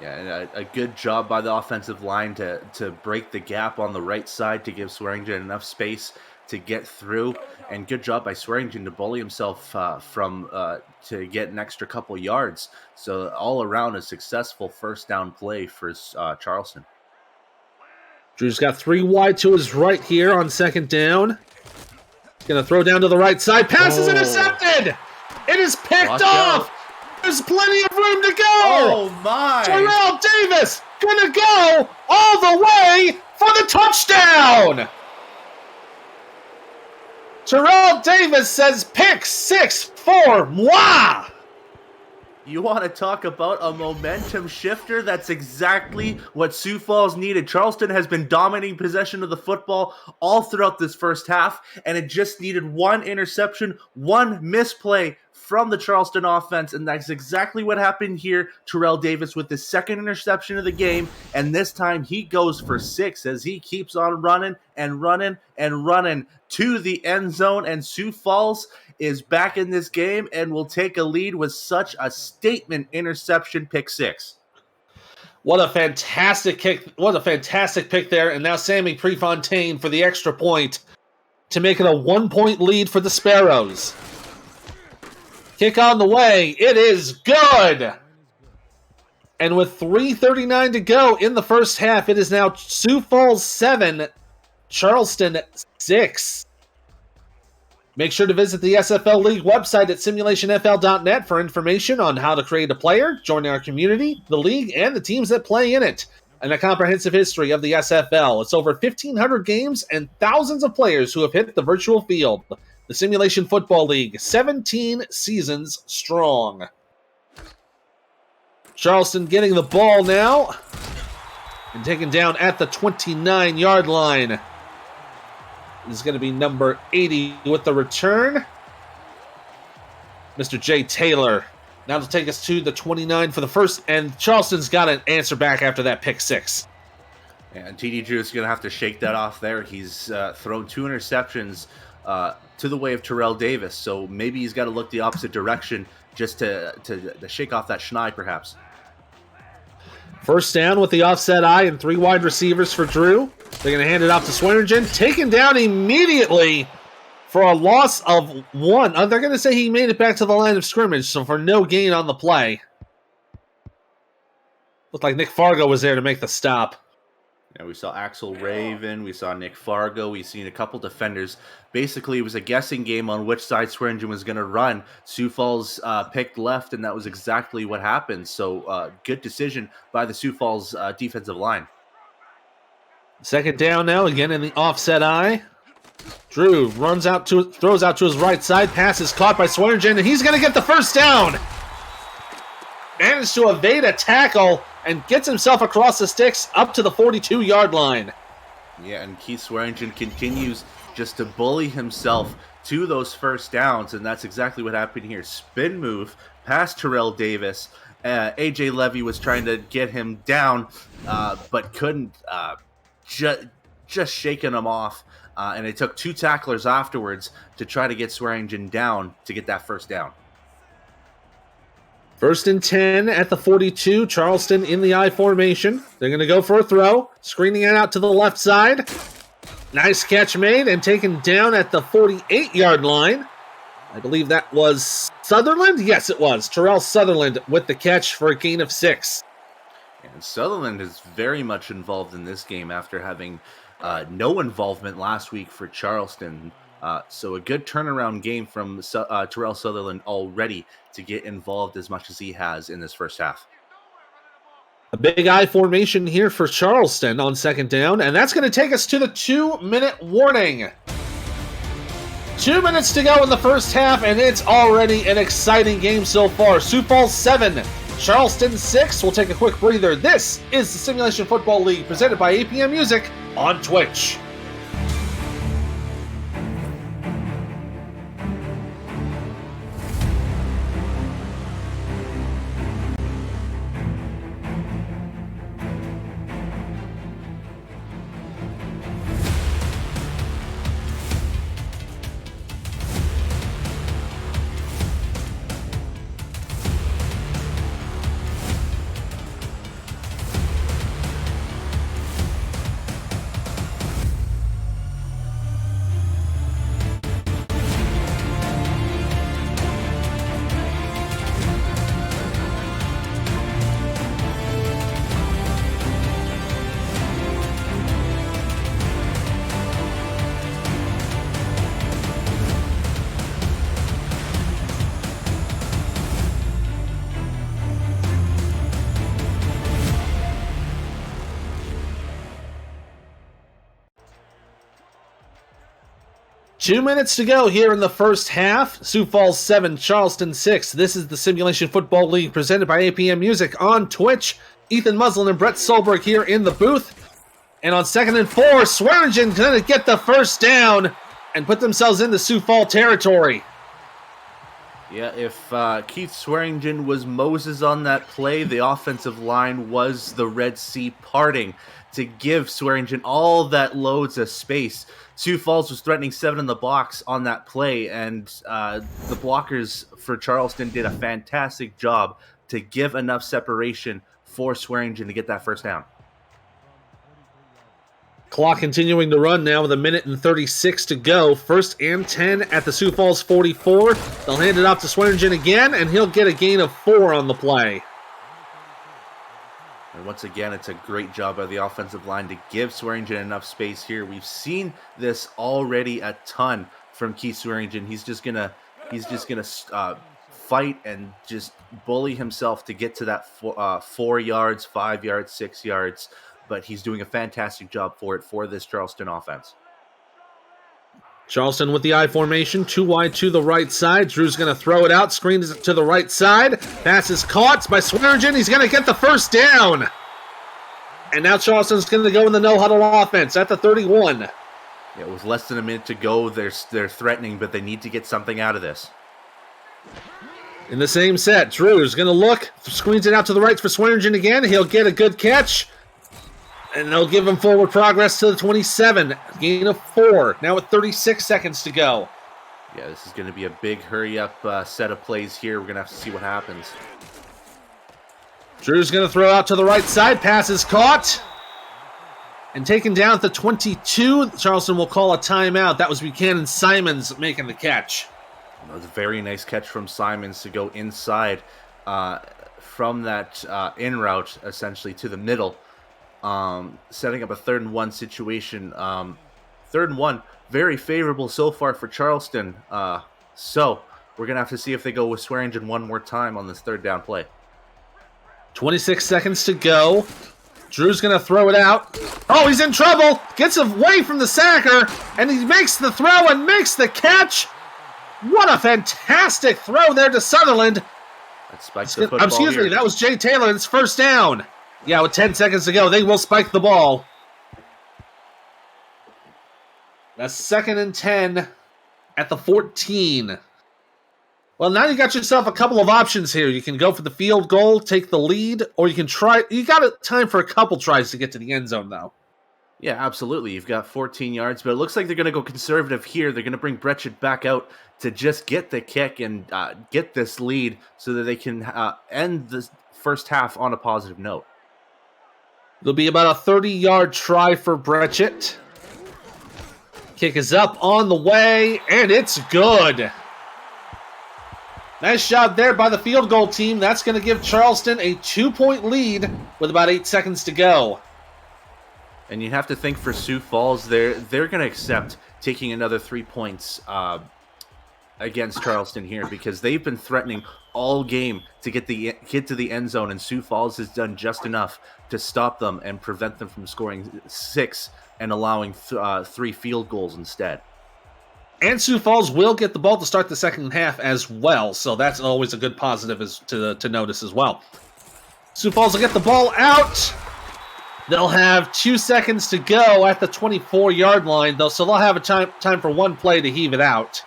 Yeah, and a good job by the offensive line to break the gap on the right side to give Swearingen enough space to get through. And good job by Swearingen to bully himself to get an extra couple yards. So all around a successful first down play for Charleston. Drew's got 3 wide to his right here on second down. He's going to throw down to the right side. Pass is intercepted! It is picked Watch off! out. There's plenty of room to go! Oh my! Terrell Davis gonna go all the way for the touchdown! Terrell Davis says pick 6 for moi! You want to talk about a momentum shifter? That's exactly what Sioux Falls needed. Charleston has been dominating possession of the football all throughout this first half, and it just needed one interception, one misplay from the Charleston offense, and that's exactly what happened here. Terrell Davis with the second interception of the game, and this time he goes for 6 as he keeps on running and running and running to the end zone, and Sioux Falls is back in this game and will take a lead with such a statement interception, pick 6. What a fantastic kick. What a fantastic pick there. And now Sammy Prefontaine for the extra point to make it a 1-point lead for the Sparrows. Kick on the way. It is good. And with 3:39 to go in the first half, it is now Sioux Falls 7, Charleston 6. Make sure to visit the SFL League website at simulationfl.net for information on how to create a player, join our community, the league, and the teams that play in it, and a comprehensive history of the SFL. It's over 1,500 games and thousands of players who have hit the virtual field. The Simulation Football League, 17 seasons strong. Charleston getting the ball now and taken down at the 29-yard line. This is going to be number 80 with the return. Mr. Jay Taylor. Now to take us to the 29 for the first, and Charleston's got an answer back after that pick 6. And TD Drew is going to have to shake that off there. He's thrown 2 interceptions to the way of Terrell Davis, so maybe he's got to look the opposite direction just to shake off that schneid, perhaps. First down with the offset eye and 3 wide receivers for Drew. They're going to hand it off to Swearingen. Taken down immediately for a loss of 1. They're going to say he made it back to the line of scrimmage, so for no gain on the play. Looked like Nick Fargo was there to make the stop. Yeah, we saw Axel Raven, we saw Nick Fargo, we've seen a couple defenders. Basically, it was a guessing game on which side Swearingen was going to run. Sioux Falls picked left, and that was exactly what happened. So, good decision by the Sioux Falls defensive line. Second down now, again in the offset eye. Drew throws out to his right side. Pass is caught by Swearingen, and he's going to get the first down. Managed to evade a tackle and gets himself across the sticks up to the 42-yard line. Yeah, and Keith Swearingen continues just to bully himself to those first downs, and that's exactly what happened here. Spin move past Terrell Davis. AJ Levy was trying to get him down, but couldn't. Just shaking him off, and it took 2 tacklers afterwards to try to get Swearingen down to get that first down. First and 10 at the 42. Charleston in the I formation. They're going to go for a throw. Screening it out to the left side. Nice catch made and taken down at the 48-yard line. I believe that was Sutherland? Yes, it was. Terrell Sutherland with the catch for a gain of 6. And Sutherland is very much involved in this game after having no involvement last week for Charleston. So a good turnaround game from Terrell Sutherland already to get involved as much as he has in this first half. A big I formation here for Charleston on second down, and that's going to take us to the 2-minute warning. 2 minutes to go in the first half, and it's already an exciting game so far. Sioux Falls 7, Charleston 6. We'll take a quick breather. This is the Simulation Football League presented by APM Music on Twitch. Two minutes to go here in the first half. Sioux Falls 7, Charleston 6. This is the Simulation Football League presented by APM Music on Twitch. Ethan Muslin and Brett Solberg here in the booth. And on 2nd and 4, Swearingen going to get the first down and put themselves into Sioux Falls territory. Yeah, if Keith Swearingen was Moses on that play, the offensive line was the Red Sea parting to give Swearingen all that loads of space. Sioux Falls was threatening 7 in the box on that play, and the blockers for Charleston did a fantastic job to give enough separation for Swearingen to get that first down. Clock continuing to run now with 1:36 to go. 1st and 10 at the Sioux Falls 44. They'll hand it off to Swearingen again, and he'll get a gain of 4 on the play. And once again, it's a great job by the offensive line to give Swearingen enough space here. We've seen this already a ton from Keith Swearingen. He's just gonna fight and just bully himself to get to that 4 yards, 5 yards, 6 yards. But he's doing a fantastic job for this Charleston offense. Charleston with the I formation, 2 wide to the right side. Drew's going to throw it out, screens it to the right side. Pass is caught by Swearingen. He's going to get the first down. And now Charleston's going to go in the no-huddle offense at the 31. Yeah, with less than a minute to go, they're threatening, but they need to get something out of this. In the same set, Drew's going to look, screens it out to the right for Swearingen again. He'll get a good catch. And they'll give him forward progress to the 27. Gain of 4. Now with 36 seconds to go. Yeah, this is going to be a big hurry-up set of plays here. We're going to have to see what happens. Drew's going to throw out to the right side. Pass is caught. And taken down at the 22. Charleston will call a timeout. That was Buchanan Simons making the catch. That was a very nice catch from Simons to go inside from that in route, essentially, to the middle. Setting up a 3rd and 1 situation. 3rd and 1, very favorable so far for Charleston. So we're going to have to see if they go with Swearingen one more time on this 3rd down play. 26 seconds to go. Drew's going to throw it out. Oh, he's in trouble. Gets away from the sacker, and he makes the throw and makes the catch. What a fantastic throw there to Sutherland. That spiked the football. Excuse me, that was Jay Taylor. It's 1st down. Yeah, with 10 seconds to go, they will spike the ball. That's 2nd and 10 at the 14. Well, now you got yourself a couple of options here. You can go for the field goal, take the lead, or you can try. You got time for a couple tries to get to the end zone, though. Yeah, absolutely. You've got 14 yards, but it looks like they're going to go conservative here. They're going to bring Brechet back out to just get the kick and get this lead so that they can end the first half on a positive note. It'll be about a 30-yard try for Brechet. Kick is up on the way, and it's good. Nice job there by the field goal team. That's going to give Charleston a 2-point lead with about 8 seconds to go. And you have to think for Sioux Falls, they're going to accept taking another 3 points against Charleston here because they've been threatening all game to get to the end zone, and Sioux Falls has done just enough to stop them and prevent them from scoring 6 and allowing 3 field goals instead. And Sioux Falls will get the ball to start the second half as well, so that's always a good positive to notice as well. Sioux Falls will get the ball out. They'll have 2 seconds to go at the 24-yard line, though, so they'll have a time for one play to heave it out.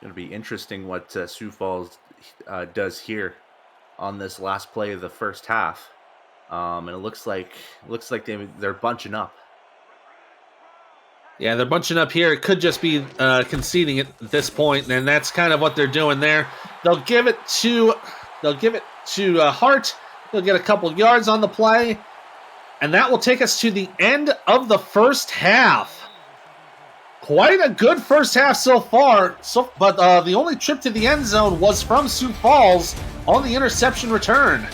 Going to be interesting what Sioux Falls does here on this last play of the first half, and it looks like they're bunching up. Yeah, they're bunching up here. It could just be conceding at this point, and that's kind of what they're doing there. They'll give it to Hart. They'll get a couple yards on the play, and that will take us to the end of the first half. Quite a good first half so far, but the only trip to the end zone was from Sioux Falls on the interception return.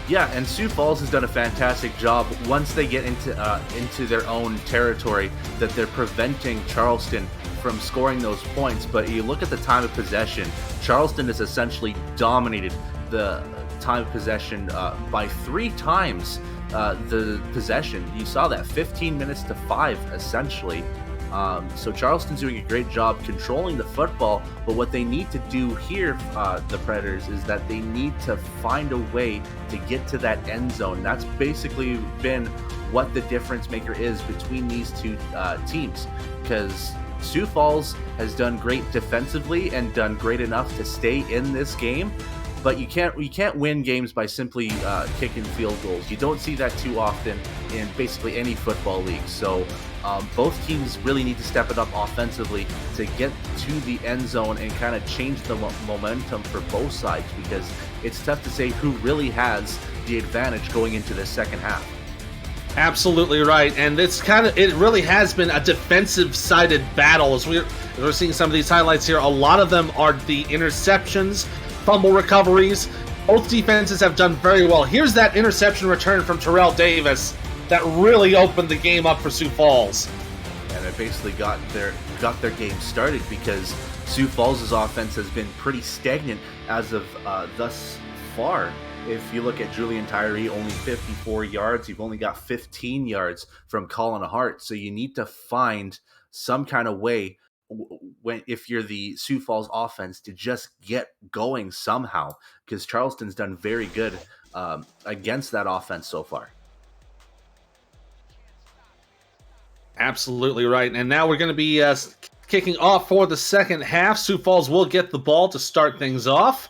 Yeah, and Sioux Falls has done a fantastic job once they get into their own territory, that they're preventing Charleston from scoring those points. But you look at the time of possession, Charleston has essentially dominated the time of possession by 3 times the possession. You saw that 15 minutes to 5 essentially. So Charleston's doing a great job controlling the football, but what they need to do here, the Predators, is that they need to find a way to get to that end zone. That's basically been what the difference maker is between these two teams, because Sioux Falls has done great defensively and done great enough to stay in this game, but you can't win games by simply kicking field goals. You don't see that too often in basically any football league. So both teams really need to step it up offensively to get to the end zone and kind of change the momentum for both sides, because it's tough to say who really has the advantage going into the second half. Absolutely right, and it really has been a defensive-sided battle. As we're seeing some of these highlights here, a lot of them are the interceptions, fumble recoveries. Both defenses have done very well. Here's that interception return from Terrell Davis that really opened the game up for Sioux Falls. And it basically got their game started, because Sioux Falls' offense has been pretty stagnant as of thus far. If you look at Julian Tyree, only 54 yards. You've only got 15 yards from Colin Hart. So you need to find some kind of way, if you're the Sioux Falls offense, to just get going somehow, because Charleston's done very good against that offense so far. Absolutely right. And now we're going to be kicking off for the second half. Sioux Falls will get the ball to start things off.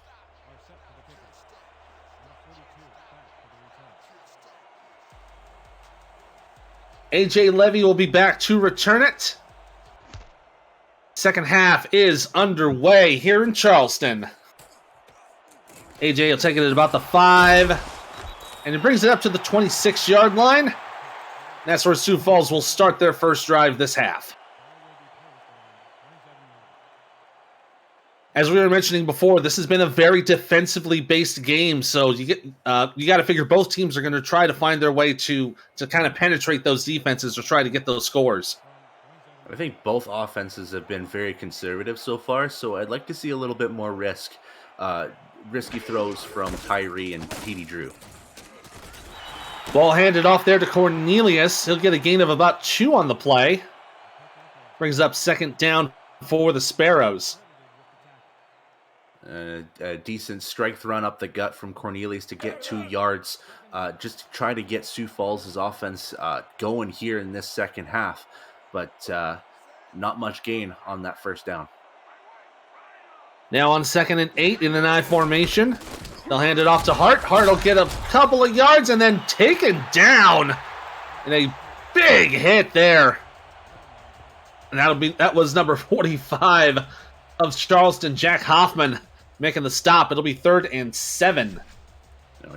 AJ Levy will be back to return it. Second half is underway here in Charleston. AJ will take it at about the 5, and it brings it up to the 26-yard line. That's where Sioux Falls will start their first drive this half. As we were mentioning before, this has been a very defensively based game, so you got to figure both teams are going to try to find their way to kind of penetrate those defenses or try to get those scores. I think both offenses have been very conservative so far, so I'd like to see a little bit more risky throws from Tyree and Petey Drew. Ball handed off there to Cornelius. He'll get a gain of about 2 on the play. Brings up second down for the Sparrows. A decent strike run up the gut from Cornelius to get 2 yards, just to try to get Sioux Falls' offense going here in this second half. But not much gain on that first down. Now on 2nd and 8 in an I formation. They'll hand it off to Hart. Hart will get a couple of yards and then taken down in a big hit there. And that was number 45 of Charleston, Jack Hoffman, making the stop. It'll be 3rd and 7.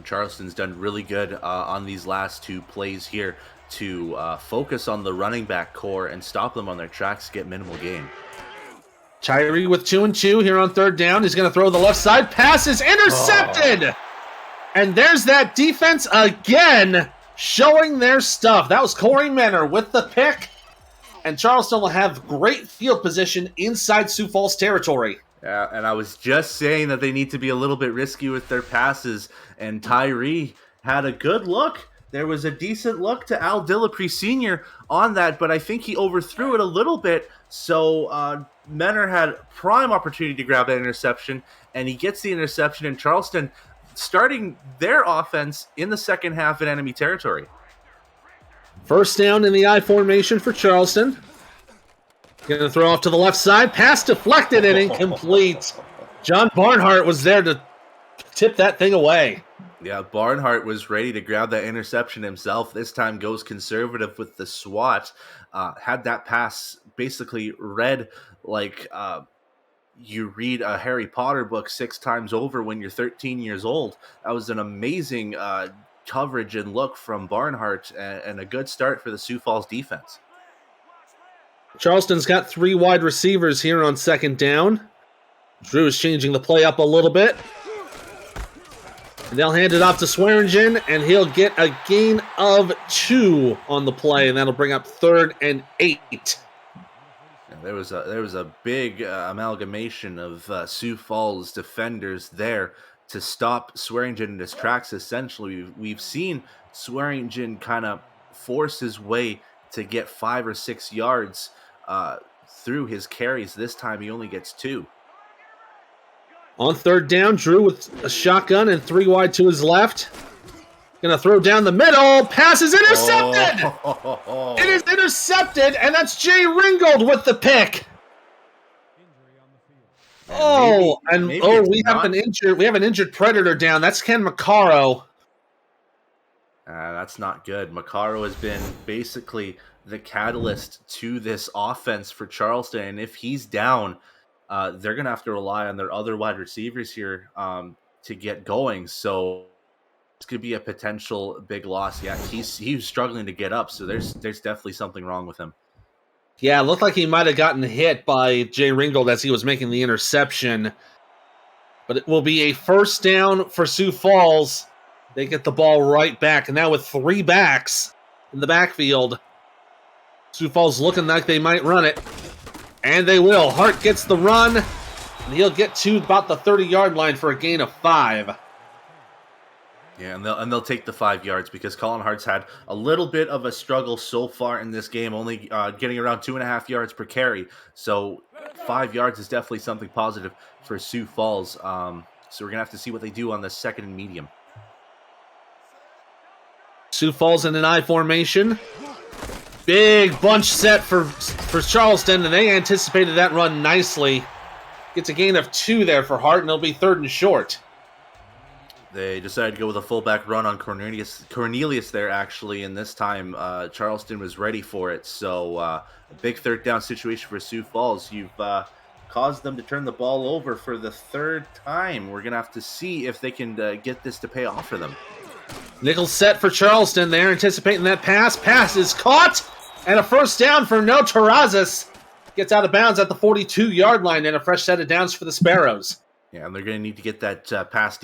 Charleston's done really good on these last 2 plays here to focus on the running back core and stop them on their tracks, get minimal gain. Tyree with 2 and 2 here on 3rd down. He's going to throw the left side. Pass is intercepted. Oh. And there's that defense again showing their stuff. That was Corey Menner with the pick. And Charleston will have great field position inside Sioux Falls territory. Yeah, and I was just saying that they need to be a little bit risky with their passes. And Tyree had a good look. There was a decent look to Al Dillapre Sr. on that, but I think he overthrew it a little bit. So Menor had prime opportunity to grab that interception, and he gets the interception in Charleston, starting their offense in the second half in enemy territory. First down in the I formation for Charleston. Going to throw off to the left side. Pass deflected and incomplete. John Barnhart was there to tip that thing away. Yeah, Barnhart was ready to grab that interception himself. This time goes conservative with the swat. Had that pass basically read like you read a Harry Potter book 6 times over when you're 13 years old. That was an amazing coverage and look from Barnhart, and a good start for the Sioux Falls defense. Charleston's got 3 wide receivers here on second down. Drew is changing the play up a little bit. And they'll hand it off to Swearingen, and he'll get a gain of 2 on the play, and that'll bring up 3rd and 8. And there was a big amalgamation of Sioux Falls defenders there to stop Swearingen in his tracks. Essentially, we've seen Swearingen kind of force his way to get 5 or 6 yards through his carries. This time he only gets 2. On third down, Drew with a shotgun and 3 wide to his left. Gonna throw down the middle. Pass is intercepted! Oh. It is intercepted, and that's Jay Ringgold with the pick. We have an injured Predator down. That's Ken Maccaro. That's not good. Maccaro has been basically the catalyst to this offense for Charleston, and if he's down, they're going to have to rely on their other wide receivers here to get going. So this could be a potential big loss. Yeah, he was struggling to get up, so there's definitely something wrong with him. Yeah, it looked like he might have gotten hit by Jay Ringgold as he was making the interception. But it will be a first down for Sioux Falls. They get the ball right back, and now with 3 backs in the backfield, Sioux Falls looking like they might run it. And they will. Hart gets the run, and he'll get to about the 30-yard line for a gain of 5. Yeah, and they'll take the 5 yards because Colin Hart's had a little bit of a struggle so far in this game, only getting around 2.5 yards per carry. So 5 yards is definitely something positive for Sioux Falls. So we're going to have to see what they do on the second and medium. Sioux Falls in an I formation. Big bunch set for Charleston, and they anticipated that run nicely. Gets a gain of 2 there for Hart, and it'll be 3rd and short. They decided to go with a fullback run on Cornelius there, actually, and this time Charleston was ready for it. So a big 3rd down situation for Sioux Falls. You've caused them to turn the ball over for the 3rd time. We're going to have to see if they can get this to pay off for them. Nickel set for Charleston. They're anticipating that pass. Pass is caught, and a first down for No Terrazas. Gets out of bounds at the 42-yard line, and a fresh set of downs for the Sparrows. Yeah, and they're going to need to get that pass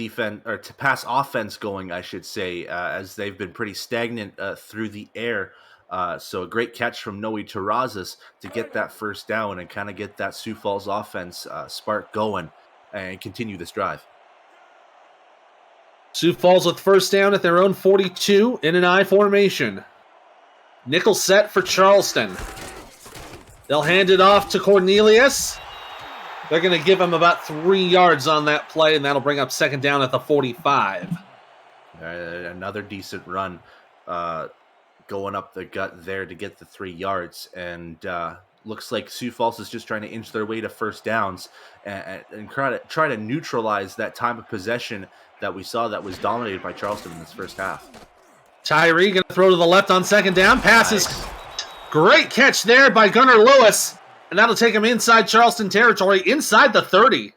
offense going, I should say, as they've been pretty stagnant through the air. So a great catch from Noe Terrazas to get that first down and kind of get that Sioux Falls offense spark going and continue this drive. Sioux Falls with first down at their own 42 in an I formation. Nickel set for Charleston. They'll hand it off to Cornelius. They're going to give him about 3 yards on that play, and that'll bring up second down at the 45. Another decent run going up the gut there to get the 3 yards. And looks like Sioux Falls is just trying to inch their way to first downs and try to neutralize that time of possession that we saw that was dominated by Charleston in this first half. Tyree going to throw to the left on second down. Passes. Nice. Great catch there by Gunnar Lewis. And that'll take him inside Charleston territory, inside the 30.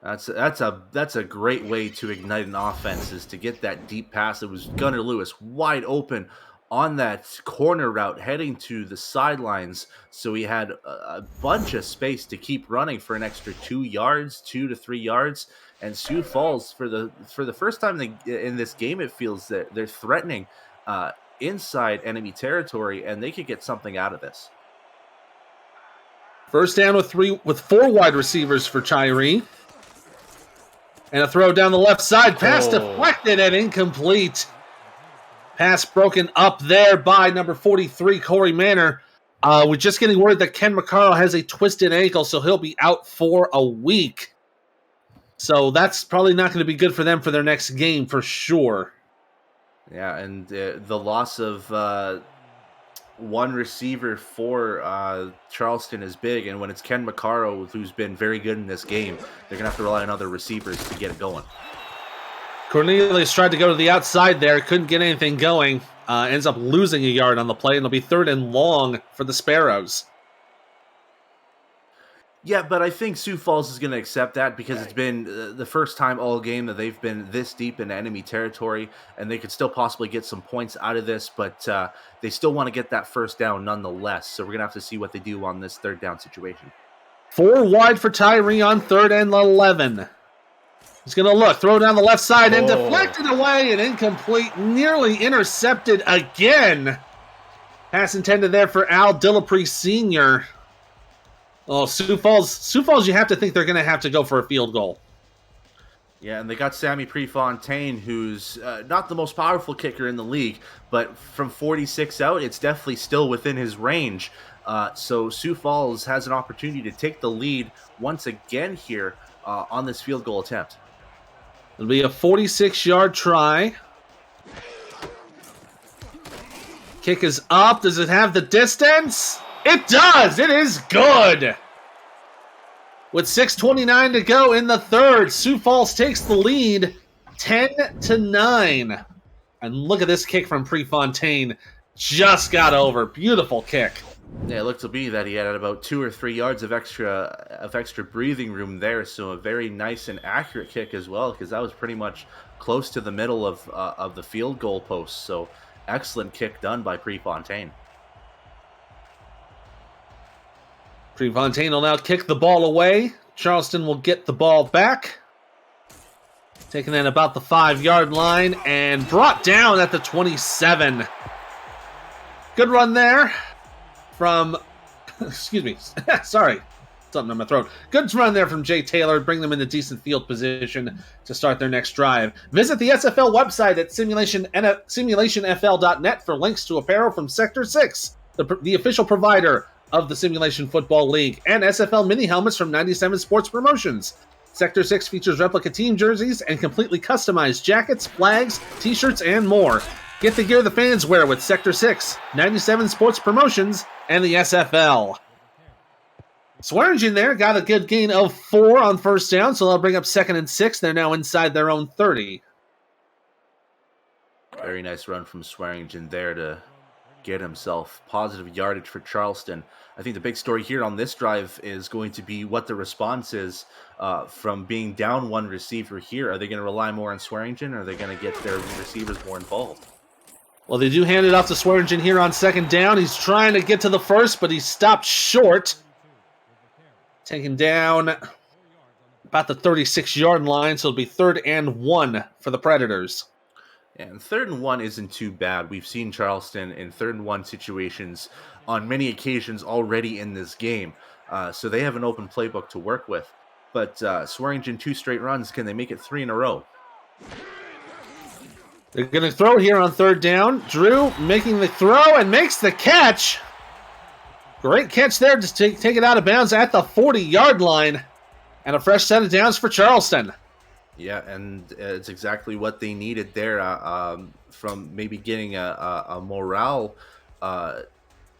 That's a great way to ignite an offense, is to get that deep pass. It was Gunnar Lewis wide open on that corner route heading to the sidelines. So he had a bunch of space to keep running for an extra 2 to 3 yards. And Sioux Falls, for the first time in this game, it feels that they're threatening inside enemy territory, and they could get something out of this. First down with 4 wide receivers for Tyree. And a throw down the left side. Pass deflected and incomplete. Pass broken up there by number 43, Corey Manor. We're just getting word that Ken McCarroll has a twisted ankle, so he'll be out for a week. So that's probably not going to be good for them for their next game for sure. Yeah, and the loss of one receiver for Charleston is big, and when it's Ken McCarroll, who's been very good in this game, they're going to have to rely on other receivers to get it going. Cornelius tried to go to the outside there, couldn't get anything going. Ends up losing a yard on the play, and it'll be 3rd and long for the Sparrows. Yeah, but I think Sioux Falls is going to accept that because it's been the first time all game that they've been this deep in enemy territory, and they could still possibly get some points out of this, but they still want to get that first down nonetheless, so we're going to have to see what they do on this 3rd down situation. 4 wide for Tyree on 3rd and 11. He's going to look, throw down the left side, and deflected away and incomplete, nearly intercepted again. Pass intended there for Al Dillapre Sr. Oh, Sioux Falls, you have to think they're going to have to go for a field goal. Yeah, and they got Sammy Prefontaine, who's not the most powerful kicker in the league, but from 46 out, it's definitely still within his range. So Sioux Falls has an opportunity to take the lead once again here on this field goal attempt. It'll be a 46-yard try. Kick is up. Does it have the distance? It does! It is good! With 6:29 to go in the 3rd, Sioux Falls takes the lead 10-9. And look at this kick from Prefontaine. Just got over. Beautiful kick. Yeah, it looked to be that he had about 2 or 3 yards of extra breathing room there, so a very nice and accurate kick as well, because that was pretty much close to the middle of the field goal post. So excellent kick done by Prefontaine. Prefontaine will now kick the ball away. Charleston will get the ball back. Taking in about the 5-yard line and brought down at the 27. Good run there from, excuse me, sorry, something in my throat. Good run there from Jay Taylor, bring them into decent field position to start their next drive. Visit the SFL website at simulationfl.net for links to apparel from Sector 6, the official provider of the Simulation Football League, and SFL mini helmets from 97 Sports Promotions. Sector 6 features replica team jerseys and completely customized jackets, flags, t-shirts, and more. Get the gear the fans wear with Sector 6, 97 Sports Promotions, and the SFL. Swearingen there got a good gain of 4 on 1st down, so they'll bring up 2nd and 6. They're now inside their own 30. Very nice run from Swearingen there to get himself positive yardage for Charleston. I think the big story here on this drive is going to be what the response is from being down one receiver here. Are they going to rely more on Swearingen, or are they going to get their receivers more involved? Well, they do hand it off to Swearingen here on 2nd down. He's trying to get to the 1st, but he's stopped short. Taken down about the 36-yard line, so it'll be 3rd and 1 for the Predators. And 3rd and 1 isn't too bad. We've seen Charleston in 3rd and 1 situations on many occasions already in this game. So they have an open playbook to work with. But Swearingen 2 straight runs, can they make it 3 in a row? They're going to throw it here on 3rd down. Drew making the throw and makes the catch. Great catch there to take it out of bounds at the 40-yard line. And a fresh set of downs for Charleston. Yeah, and it's exactly what they needed there from maybe getting a morale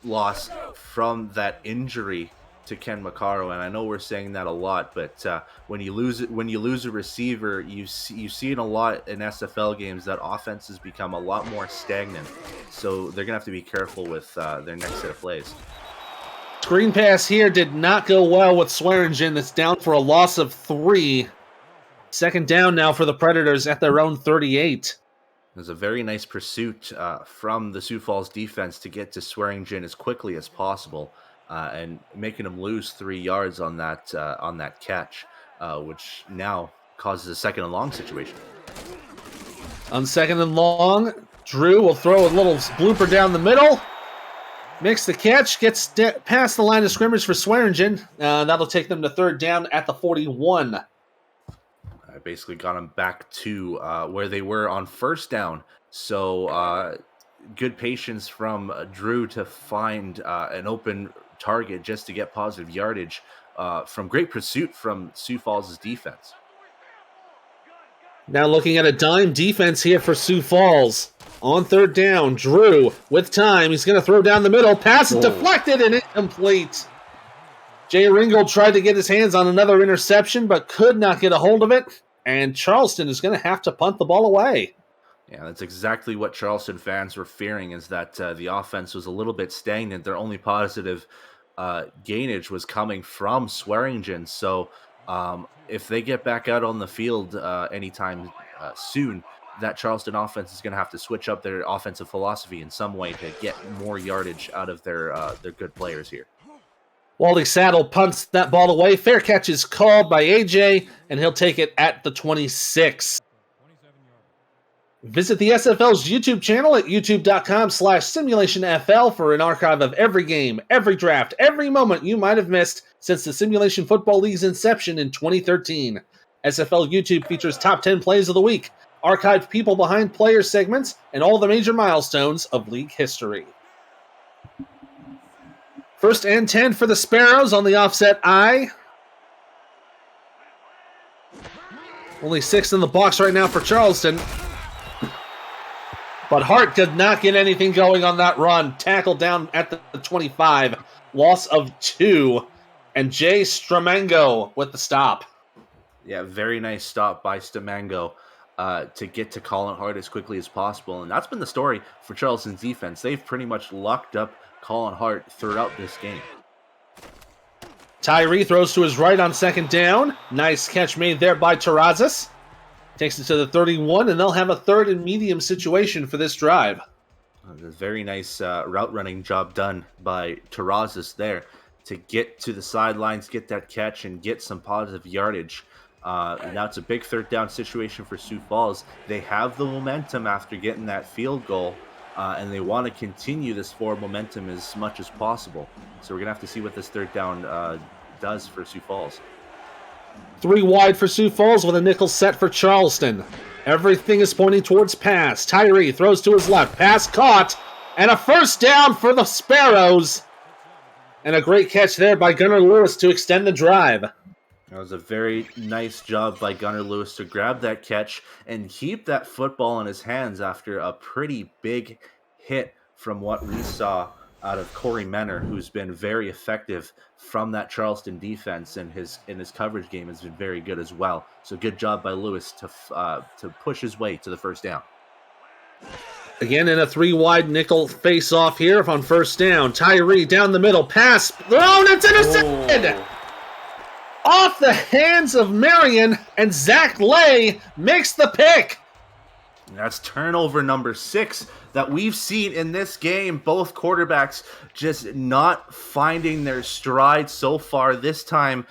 loss from that injury to Ken McCarroll. And I know we're saying that a lot, but when you lose a receiver, you see it a lot in SFL games that offenses become a lot more stagnant. So they're gonna have to be careful with their next set of plays. Screen pass here did not go well with Swearingen. That's down for a loss of 3. 2nd down now for the Predators at their own 38. There's a very nice pursuit from the Sioux Falls defense to get to Swearingen as quickly as possible, and making them lose 3 yards on that catch, which now causes a 2nd and long situation. On 2nd and long, Drew will throw a little blooper down the middle. Makes the catch, gets past the line of scrimmage for Swearingen. That'll take them to 3rd down at the 41. I basically got them back to where they were on 1st down. So good patience from Drew to find an open target just to get positive yardage from great pursuit from Sioux Falls' defense. Now looking at a dime defense here for Sioux Falls. On third down, Drew with time. He's going to throw down the middle. Pass is deflected and incomplete. Jay Ringgold tried to get his hands on another interception, but could not get a hold of it. And Charleston is going to have to punt the ball away. Yeah, that's exactly what Charleston fans were fearing, is that the offense was a little bit stagnant. Their only positive gainage was coming from Swearingen. So if they get back out on the field anytime soon, that Charleston offense is going to have to switch up their offensive philosophy in some way to get more yardage out of their good players here. Wally Saddle punts that ball away. Fair catch is called by AJ, and he'll take it at the 26. Visit the SFL's YouTube channel at youtube.com/SimulationFL for an archive of every game, every draft, every moment you might have missed since the Simulation Football League's inception in 2013. SFL YouTube features top 10 plays of the week, archived people behind player segments, and all the major milestones of league history. First and 10 for the Sparrows on the offset I. Only 6 in the box right now for Charleston. But Hart did not get anything going on that run. Tackled down at the 25. Loss of 2. And Jay Stramango with the stop. Yeah, very nice stop by Stamango to get to Colin Hart as quickly as possible. And that's been the story for Charleston's defense. They've pretty much locked up Colin Hart throughout this game. Tyree throws to his right on second down. Nice catch made there by Terrazas. Takes it to the 31, and they'll have a third and medium situation for this drive. A very nice route running job done by Terrazas there to get to the sidelines, get that catch, and get some positive yardage. Now it's a big third down situation for Sioux Falls. They have the momentum after getting that field goal, and they want to continue this forward momentum as much as possible. So we're going to have to see what this third down does for Sioux Falls. 3 wide for Sioux Falls with a nickel set for Charleston. Everything is pointing towards pass. Tyree throws to his left. Pass caught. And a first down for the Sparrows. And a great catch there by Gunnar Lewis to extend the drive. That was a very nice job by Gunnar Lewis to grab that catch and keep that football in his hands after a pretty big hit from what we saw out of Corey Menner, who's been very effective from that Charleston defense, and his coverage game has been very good as well. So good job by Lewis to push his way to the first down. Again in a 3 wide nickel face-off here on first down. Tyree down the middle. Pass thrown. It's intercepted. Off the hands of Marion, and Zach Lay makes the pick. That's turnover number 6 that we've seen in this game. Both quarterbacks just not finding their stride so far. This time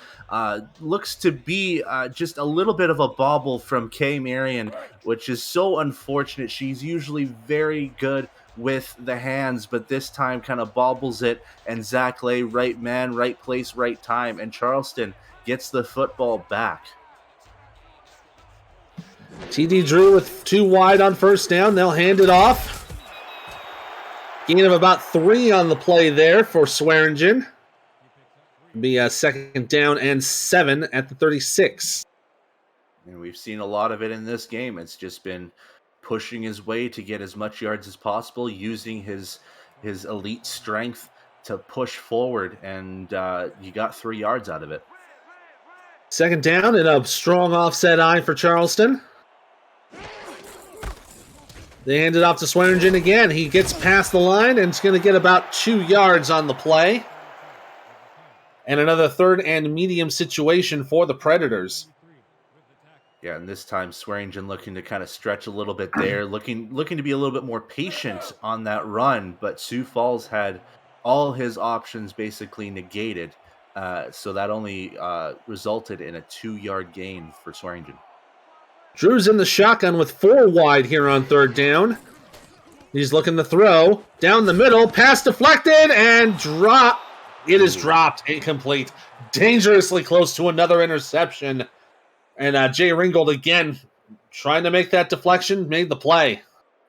looks to be just a little bit of a bobble from Kay Marion, which is so unfortunate. She's usually very good with the hands, but this time kind of bobbles it. And Zach Lay, right man, right place, right time. And Charleston gets the football back. TD Drew with 2 wide on first down. They'll hand it off. Gain of about 3 on the play there for Swearingen. Be a second down and 7 at the 36. And we've seen a lot of it in this game. It's just been pushing his way to get as much yards as possible, using his elite strength to push forward, and you got 3 yards out of it. Second down and a strong offset eye for Charleston. They hand it off to Swearingen again. He gets past the line and is going to get about 2 yards on the play. And another third and medium situation for the Predators. Yeah, and this time Swearingen looking to kind of stretch a little bit there, looking to be a little bit more patient on that run, but Sioux Falls had all his options basically negated, so that only resulted in a 2-yard gain for Swearingen. Drew's in the shotgun with 4 wide here on third down. He's looking to throw. Down the middle, pass deflected, and drop. It is dropped, incomplete. Dangerously close to another interception. And Jay Ringgold again trying to make that deflection, made the play.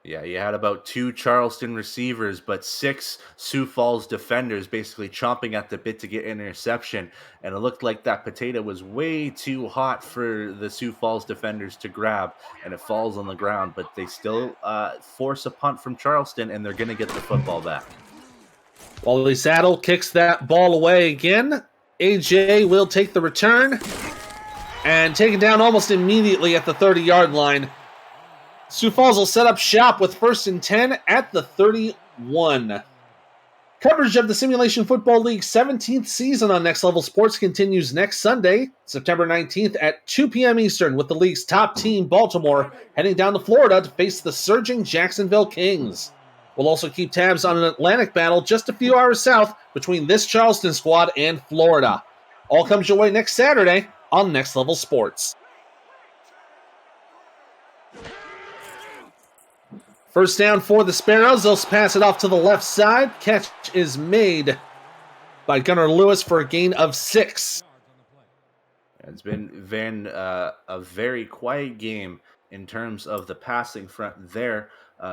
Yeah, you had about 2 Charleston receivers, but 6 Sioux Falls defenders basically chomping at the bit to get an interception. And it looked like that potato was way too hot for the Sioux Falls defenders to grab, and it falls on the ground. But they still force a punt from Charleston, and they're going to get the football back. Wally Saddle kicks that ball away again. AJ will take the return and take it down almost immediately at the 30-yard line. Sioux Falls will set up shop with 1st and 10 at the 31. Coverage of the Simulation Football League 17th season on Next Level Sports continues next Sunday, September 19th at 2 p.m. Eastern, with the league's top team, Baltimore, heading down to Florida to face the surging Jacksonville Kings. We'll also keep tabs on an Atlantic battle just a few hours south between this Charleston squad and Florida. All comes your way next Saturday on Next Level Sports. First down for the Sparrows. They'll pass it off to the left side. Catch is made by Gunnar Lewis for a gain of 6. It's been a very quiet game in terms of the passing front there.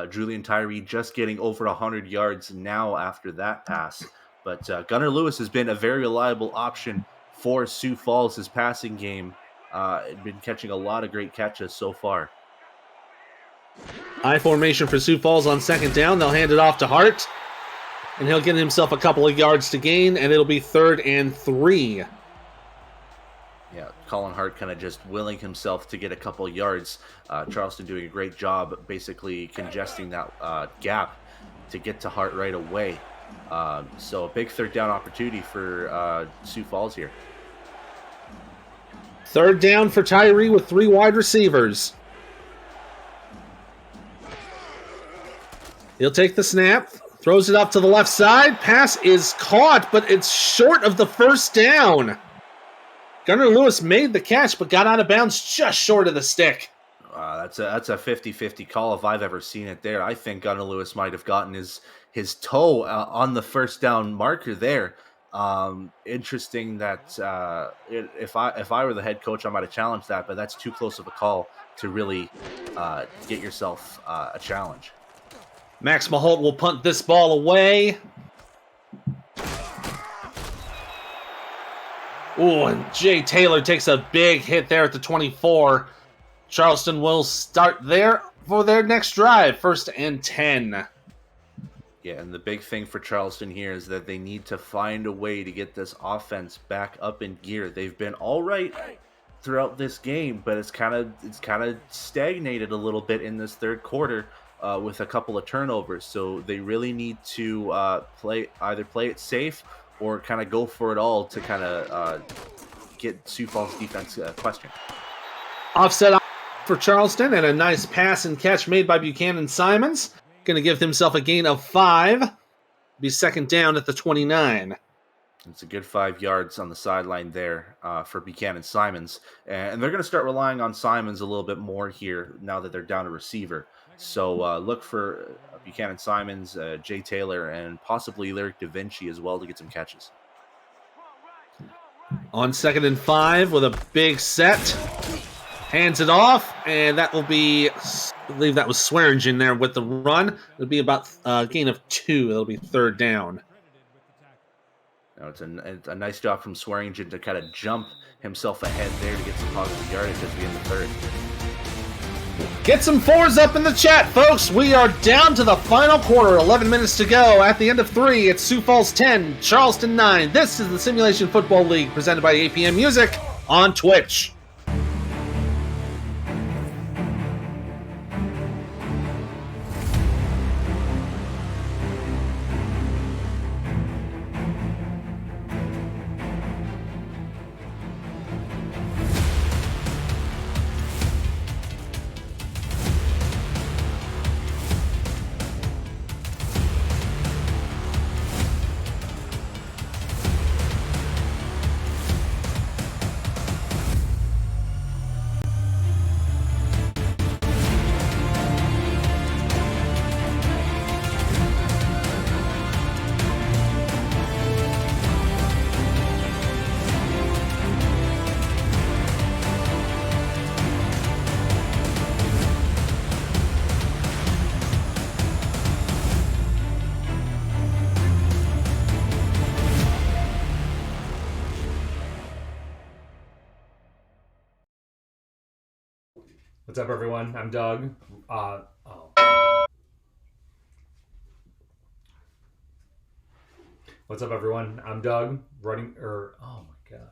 Julian Tyree just getting over 100 yards now after that pass. But Gunnar Lewis has been a very reliable option for Sioux Falls' passing game. Been catching a lot of great catches so far. I formation for Sioux Falls on 2nd down. They'll hand it off to Hart, and he'll get himself a couple of yards to gain, and it'll be 3rd and 3. Yeah, Colin Hart kind of just willing himself to get a couple of yards. Charleston doing a great job basically congesting that gap to get to Hart right away. So a big 3rd down opportunity for Sioux Falls here. 3rd down for Tyree with 3 wide receivers. He'll take the snap, throws it up to the left side. Pass is caught, but it's short of the 1st down. Gunnar Lewis made the catch, but got out of bounds just short of the stick. That's a 50-50 call if I've ever seen it there. I think Gunnar Lewis might have gotten his toe on the 1st down marker there. Interesting that if I were the head coach, I might have challenged that, but that's too close of a call to really get yourself a challenge. Max Maholt will punt this ball away. Ooh, and Jay Taylor takes a big hit there at the 24. Charleston will start there for their next drive, 1st and 10. Yeah, and the big thing for Charleston here is that they need to find a way to get this offense back up in gear. They've been all right throughout this game, but it's kind of stagnated a little bit in this 3rd quarter. With a couple of turnovers, so they really need to play it safe or kind of go for it all to kind of get Sioux Falls defense questioned. Offset for Charleston, and a nice pass and catch made by Buchanan Simons. Going to give himself a gain of 5. Be 2nd down at the 29. It's a good 5 yards on the sideline there for Buchanan Simons, and they're going to start relying on Simons a little bit more here now that they're down a receiver. So look for Buchanan Simons, Jay Taylor, and possibly Lyric Da Vinci as well to get some catches. On 2nd and 5 with a big set. Hands it off, and that will be, I believe that was Swearingen there with the run. It'll be about a gain of 2. It'll be 3rd down. Now it's a nice job from Swearingen to kind of jump himself ahead there to get some positive yardage as we end the 3rd. Get some 4s up in the chat, folks. We are down to the final quarter. 11 minutes to go. At the end of 3, it's Sioux Falls 10, Charleston 9. This is the Simulation Football League presented by APM Music on Twitch. What's up, everyone? I'm Doug. What's up, everyone? I'm Doug. Oh my god.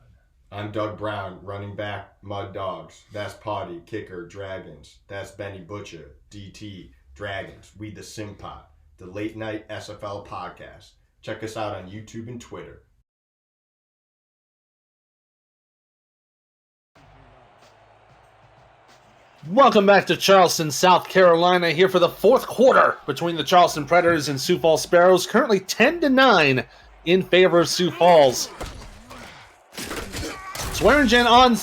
I'm Doug Brown, running back, Mud Dogs. That's Potty, Kicker, Dragons. That's Benny Butcher, DT, Dragons. We the Simpot, the late night SFL podcast. Check us out on YouTube and Twitter. Welcome back to Charleston, South Carolina, here for the fourth quarter between the Charleston Predators and Sioux Falls Sparrows, currently 10-9 in favor of Sioux Falls. Swearingen on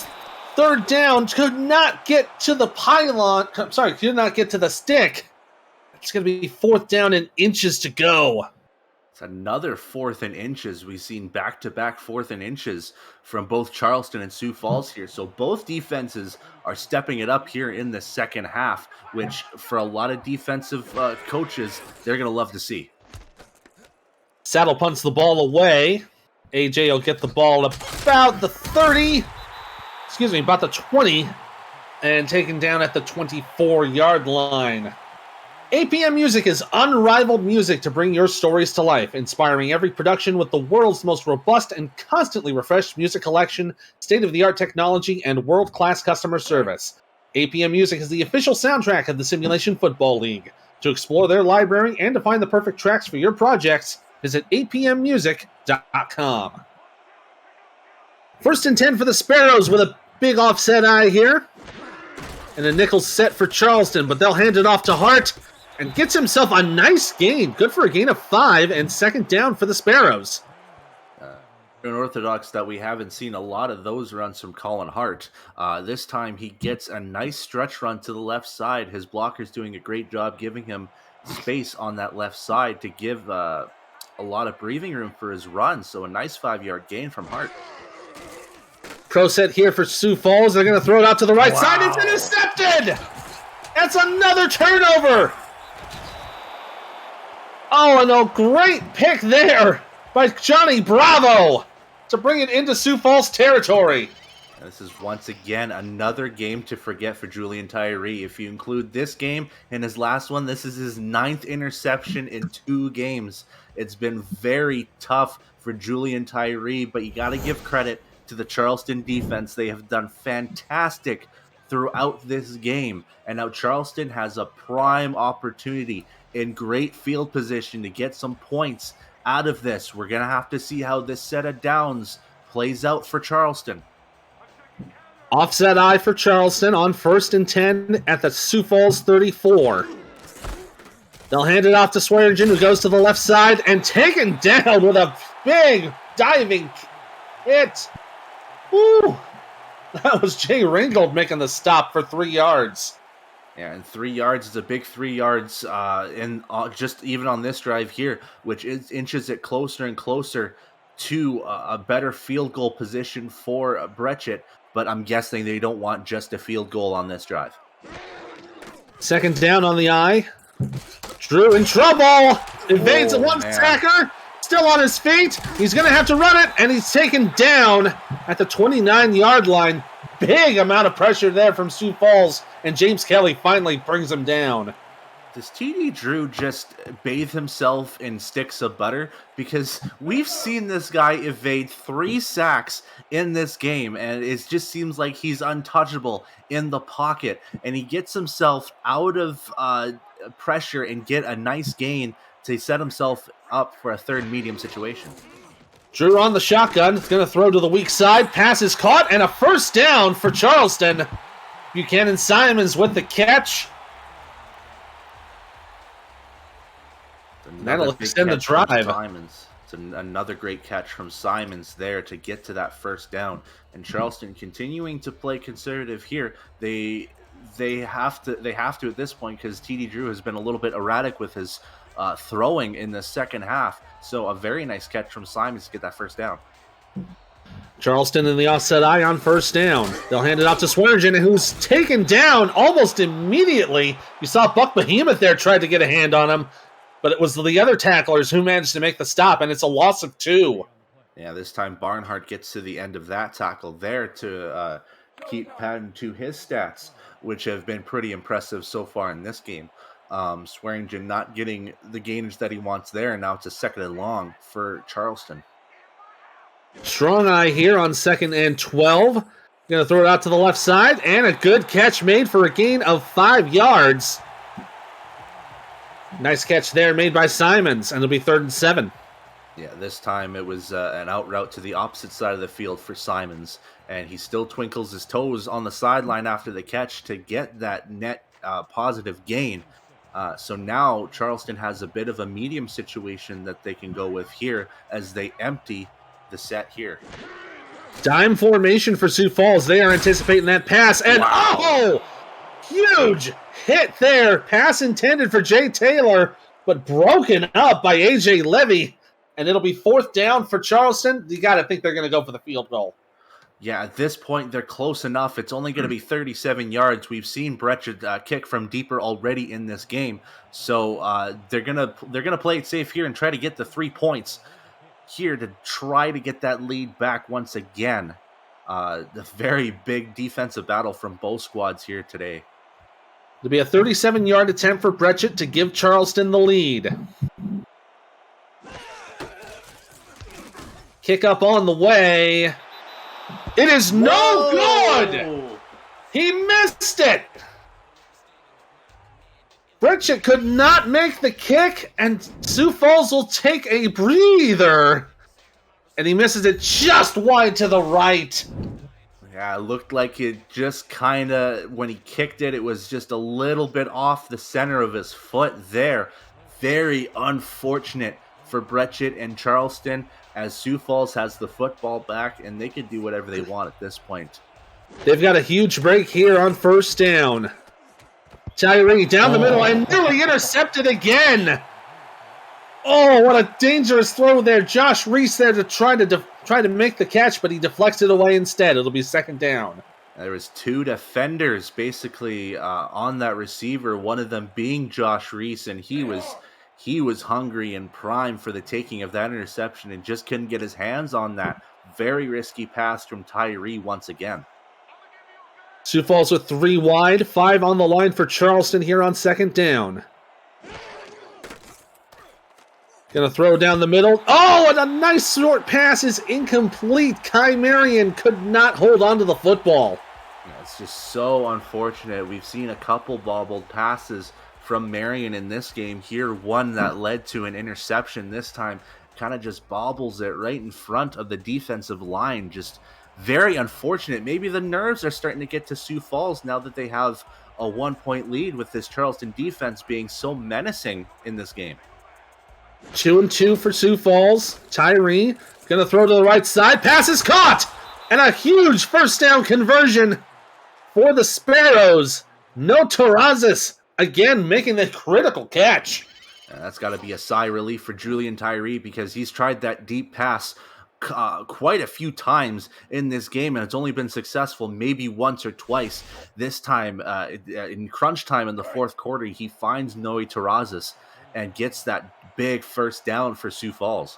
third down could not get to the pylon. Could not get to the stick. It's going to be fourth down and inches to go. It's another 4th and inches. We've seen back-to-back 4th and inches from both Charleston and Sioux Falls here. So both defenses are stepping it up here in the second half, which for a lot of defensive coaches, they're going to love to see. Saddle punts the ball away. AJ will get the ball about the 30. About the 20. And taken down at the 24-yard line. APM Music is unrivaled music to bring your stories to life, inspiring every production with the world's most robust and constantly refreshed music collection, state-of-the-art technology, and world-class customer service. APM Music is the official soundtrack of the Simulation Football League. To explore their library and to find the perfect tracks for your projects, visit apmmusic.com. First and 10 for the Sparrows with a big offset eye here. And a nickel set for Charleston, but they'll hand it off to Hart. And gets himself a nice gain. Good for a gain of 5 and second down for the Sparrows. Unorthodox that we haven't seen a lot of those runs from Colin Hart. This time he gets a nice stretch run to the left side. His blocker's doing a great job giving him space on that left side to give a lot of breathing room for his run. So a nice 5-yard gain from Hart. Pro set here for Sioux Falls. They're going to throw it out to the right side. It's intercepted! That's another turnover! Oh, and a great pick there by Johnny Bravo to bring it into Sioux Falls territory. This is once again another game to forget for Julian Tyree. If you include this game and his last one, this is his 9th interception in 2 games. It's been very tough for Julian Tyree, but you got to give credit to the Charleston defense. They have done fantastic throughout this game, and now Charleston has a prime opportunity in great field position to get some points out of this. We're going to have to see how this set of downs plays out for Charleston. Offset eye for Charleston on 1st and 10 at the Sioux Falls 34. They'll hand it off to Swearingen, who goes to the left side and taken down with a big diving hit. Woo! That was Jay Ringgold making the stop for 3 yards. Yeah, and 3 yards is a big 3 yards, and just even on this drive here, which inches it closer and closer to a better field goal position for Brechet. But I'm guessing they don't want just a field goal on this drive. Second down on the eye. Drew in trouble. Evades one sacker. Still on his feet. He's going to have to run it, and he's taken down at the 29-yard line. Big amount of pressure there from Sioux Falls, and James Kelly finally brings him down. Does TD Drew just bathe himself in sticks of butter? Because we've seen this guy evade 3 sacks in this game, and it just seems like he's untouchable in the pocket, and he gets himself out of pressure and get a nice gain to set himself up for a 3rd medium situation. Drew on the shotgun, going to throw to the weak side. Pass is caught, and a first down for Charleston. Buchanan Simons with the catch. That'll extend the drive. Simons. It's another great catch from Simons there to get to that first down. And Charleston continuing to play conservative here. They have to at this point, because TD Drew has been a little bit erratic with his throwing in the second half. So a very nice catch from Simons to get that first down. Charleston in the offset eye on first down. They'll hand it off to Swearingen, who's taken down almost immediately. You saw Buck Behemoth there tried to get a hand on him, but it was the other tacklers who managed to make the stop, and it's a loss of 2. Yeah, this time Barnhart gets to the end of that tackle there to keep adding to his stats, which have been pretty impressive so far in this game. Swearingen not getting the gainage that he wants there, and now it's a 2nd and long for Charleston. Strong eye here on 2nd and 12. Going to throw it out to the left side, and a good catch made for a gain of 5 yards. Nice catch there made by Simons, and it'll be 3rd and 7. Yeah, this time it was an out route to the opposite side of the field for Simons, and he still twinkles his toes on the sideline after the catch to get that net positive gain. So now Charleston has a bit of a medium situation that they can go with here as they empty the set here. Dime formation for Sioux Falls. They are anticipating that pass, and oh! Huge hit there. Pass intended for Jay Taylor, but broken up by A.J. Levy. And it'll be 4th down for Charleston. You got to think they're going to go for the field goal. Yeah, at this point, they're close enough. It's only going to be 37 yards. We've seen Breccia kick from deeper already in this game. So they're gonna play it safe here and try to get the 3 points here to try to get that lead back once again. The very big defensive battle from both squads here today. It'll be a 37-yard attempt for Breccia to give Charleston the lead. Kick up on the way. It is no good! He missed it! Breccia could not make the kick, and Sioux Falls will take a breather. And he misses it just wide to the right. Yeah, it looked like it just kind of, when he kicked it, it was just a little bit off the center of his foot there. Very unfortunate for Breccia and Charleston, as Sioux Falls has the football back, and they can do whatever they want at this point. They've got a huge break here on 1st down. Tyree down the middle and nearly intercepted again. Oh, what a dangerous throw there. Josh Reese there to try to make the catch, but he deflects it away instead. It'll be 2nd down. There was 2 defenders basically on that receiver, one of them being Josh Reese, and he was hungry and prime for the taking of that interception and just couldn't get his hands on that. Very risky pass from Tyree once again. Sioux Falls with 3 wide, 5 on the line for Charleston here on 2nd down. Gonna throw down the middle. Oh, and a nice short pass is incomplete. Kai Marion could not hold on to the football. Yeah, it's just so unfortunate. We've seen a couple bobbled passes from Marion in this game. Here, one that led to an interception. This time, kind of just bobbles it right in front of the defensive line. Just very unfortunate. Maybe the nerves are starting to get to Sioux Falls now that they have a 1-point lead with this Charleston defense being so menacing in this game. 2-2 for Sioux Falls. Tyree gonna throw to the right side. Pass is caught! And a huge 1st down conversion for the Sparrows. No Terrazas again making the critical catch. That's got to be a sigh of relief for Julian Tyree, because he's tried that deep pass quite a few times in this game, and it's only been successful maybe once or twice. This time, in crunch time in the 4th quarter, he finds Noe Terrazas and gets that big 1st down for Sioux Falls.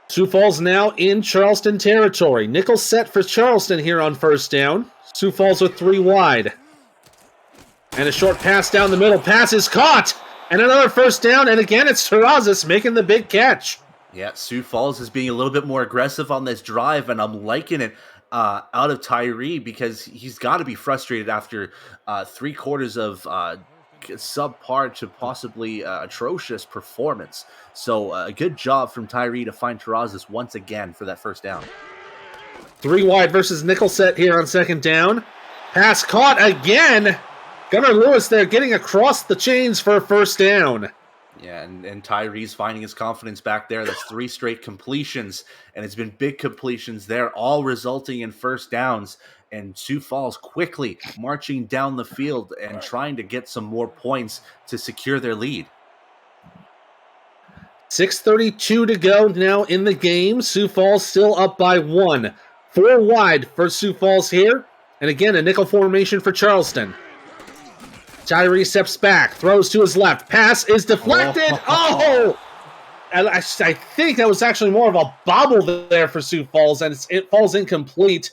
Sioux Falls now in Charleston territory. Nickel set for Charleston here on 1st down. Sioux Falls with 3 wide. And a short pass down the middle. Pass is caught! And another 1st down, and again it's Terrazas making the big catch. Yeah, Sioux Falls is being a little bit more aggressive on this drive, and I'm liking it out of Tyree, because he's got to be frustrated after 3 quarters of subpar to possibly atrocious performance. So a good job from Tyree to find Terrazas once again for that 1st down. 3 wide versus Nickel set here on 2nd down. Pass caught again. Gunnar Lewis there getting across the chains for a 1st down. Yeah, and Tyree's finding his confidence back there. That's 3 straight completions, and it's been big completions there, all resulting in 1st downs. And Sioux Falls quickly marching down the field and trying to get some more points to secure their lead. 6:32 to go now in the game. Sioux Falls still up by 1. 4 wide for Sioux Falls here. And again, a nickel formation for Charleston. Tyree steps back, throws to his left. Pass is deflected. Oh! And I think that was actually more of a bobble there for Sioux Falls, and it falls incomplete.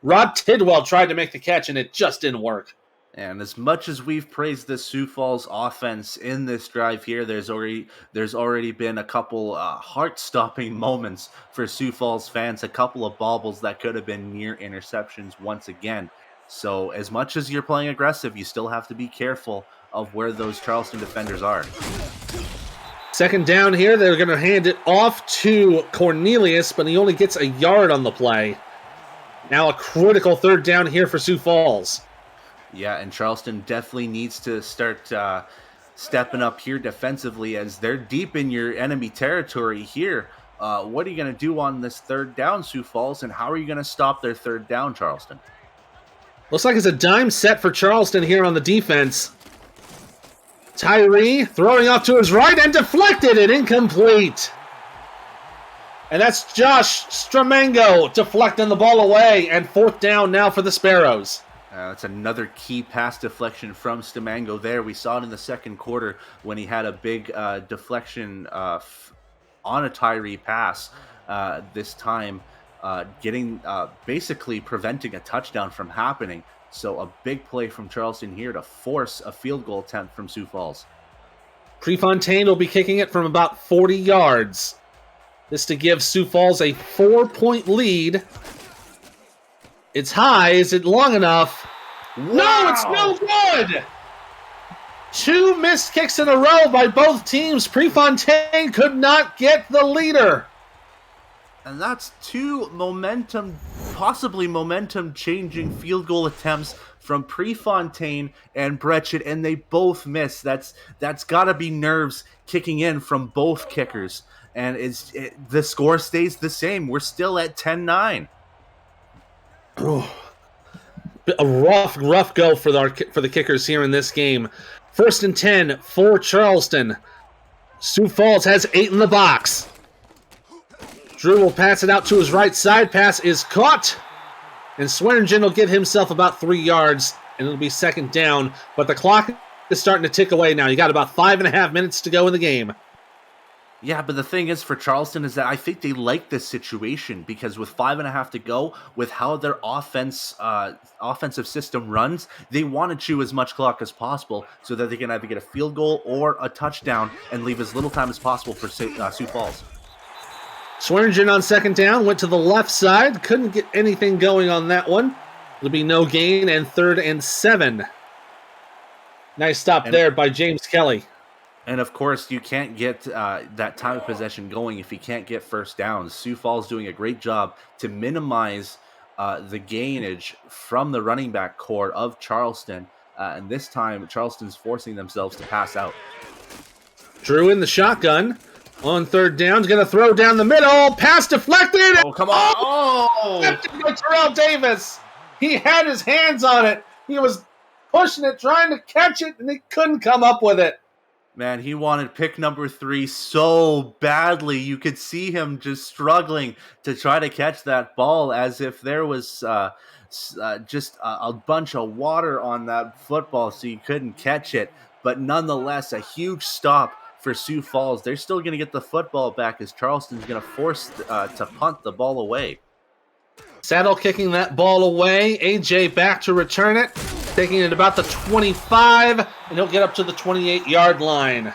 Rod Tidwell tried to make the catch, and it just didn't work. And as much as we've praised the Sioux Falls offense in this drive here, there's already been a couple heart-stopping moments for Sioux Falls fans, a couple of baubles that could have been near interceptions once again. So as much as you're playing aggressive, you still have to be careful of where those Charleston defenders are. Second down here, they're going to hand it off to Cornelius, but he only gets a yard on the play. Now a critical third down here for Sioux Falls. Yeah, and Charleston definitely needs to start stepping up here defensively as they're deep in your enemy territory here. What are you going to do on this third down, Sioux Falls, and how are you going to stop their third down, Charleston? Looks like it's a dime set for Charleston here on the defense. Tyree throwing off to his right and deflected and incomplete. And that's Josh Stramengo deflecting the ball away, and fourth down now for the Sparrows. That's another key pass deflection from Stamango there. We saw it in the second quarter when he had a big deflection on a Tyree pass, this time basically preventing a touchdown from happening. So a big play from Charleston here to force a field goal attempt from Sioux Falls. Prefontaine will be kicking it from about 40 yards. This to give Sioux Falls a 4-point lead. It's high. Is it long enough? Wow. No, it's no good! 2 missed kicks in a row by both teams. Prefontaine could not get the leader. And that's 2 possibly momentum-changing field goal attempts from Prefontaine and Brechet, and they both miss. That's got to be nerves kicking in from both kickers. And the score stays the same. We're still at 10-9. A rough go for the kickers here in this game. 1st and 10 for Charleston. Sioux Falls has 8 in the box. Drew will pass it out to his right side. Pass is caught. And Swearingen will get himself about 3 yards, and it'll be second down. But the clock is starting to tick away now. You got about 5.5 minutes to go in the game. Yeah, but the thing is for Charleston is that I think they like this situation because with 5.5 to go, with how their offensive system runs, they want to chew as much clock as possible so that they can either get a field goal or a touchdown and leave as little time as possible for Sioux Falls. Swearingen on second down, went to the left side. Couldn't get anything going on that one. It'll be no gain, and 3rd and 7. Nice stop there by James Kelly. And of course, you can't get that time of possession going if you can't get first downs. Sioux Falls doing a great job to minimize the gainage from the running back core of Charleston. And this time, Charleston's forcing themselves to pass out. Drew in the shotgun. On 3rd down, he's going to throw down the middle. Pass deflected. Oh, come on. Oh! By Terrell Davis. He had his hands on it. He was pushing it, trying to catch it, and he couldn't come up with it. Man, he wanted pick number 3 so badly. You could see him just struggling to try to catch that ball as if there was just a bunch of water on that football so you couldn't catch it. But nonetheless, a huge stop for Sioux Falls. They're still going to get the football back as Charleston's going to force to punt the ball away. Saddle kicking that ball away. AJ back to return it. Taking it about the 25, and he'll get up to the 28-yard line.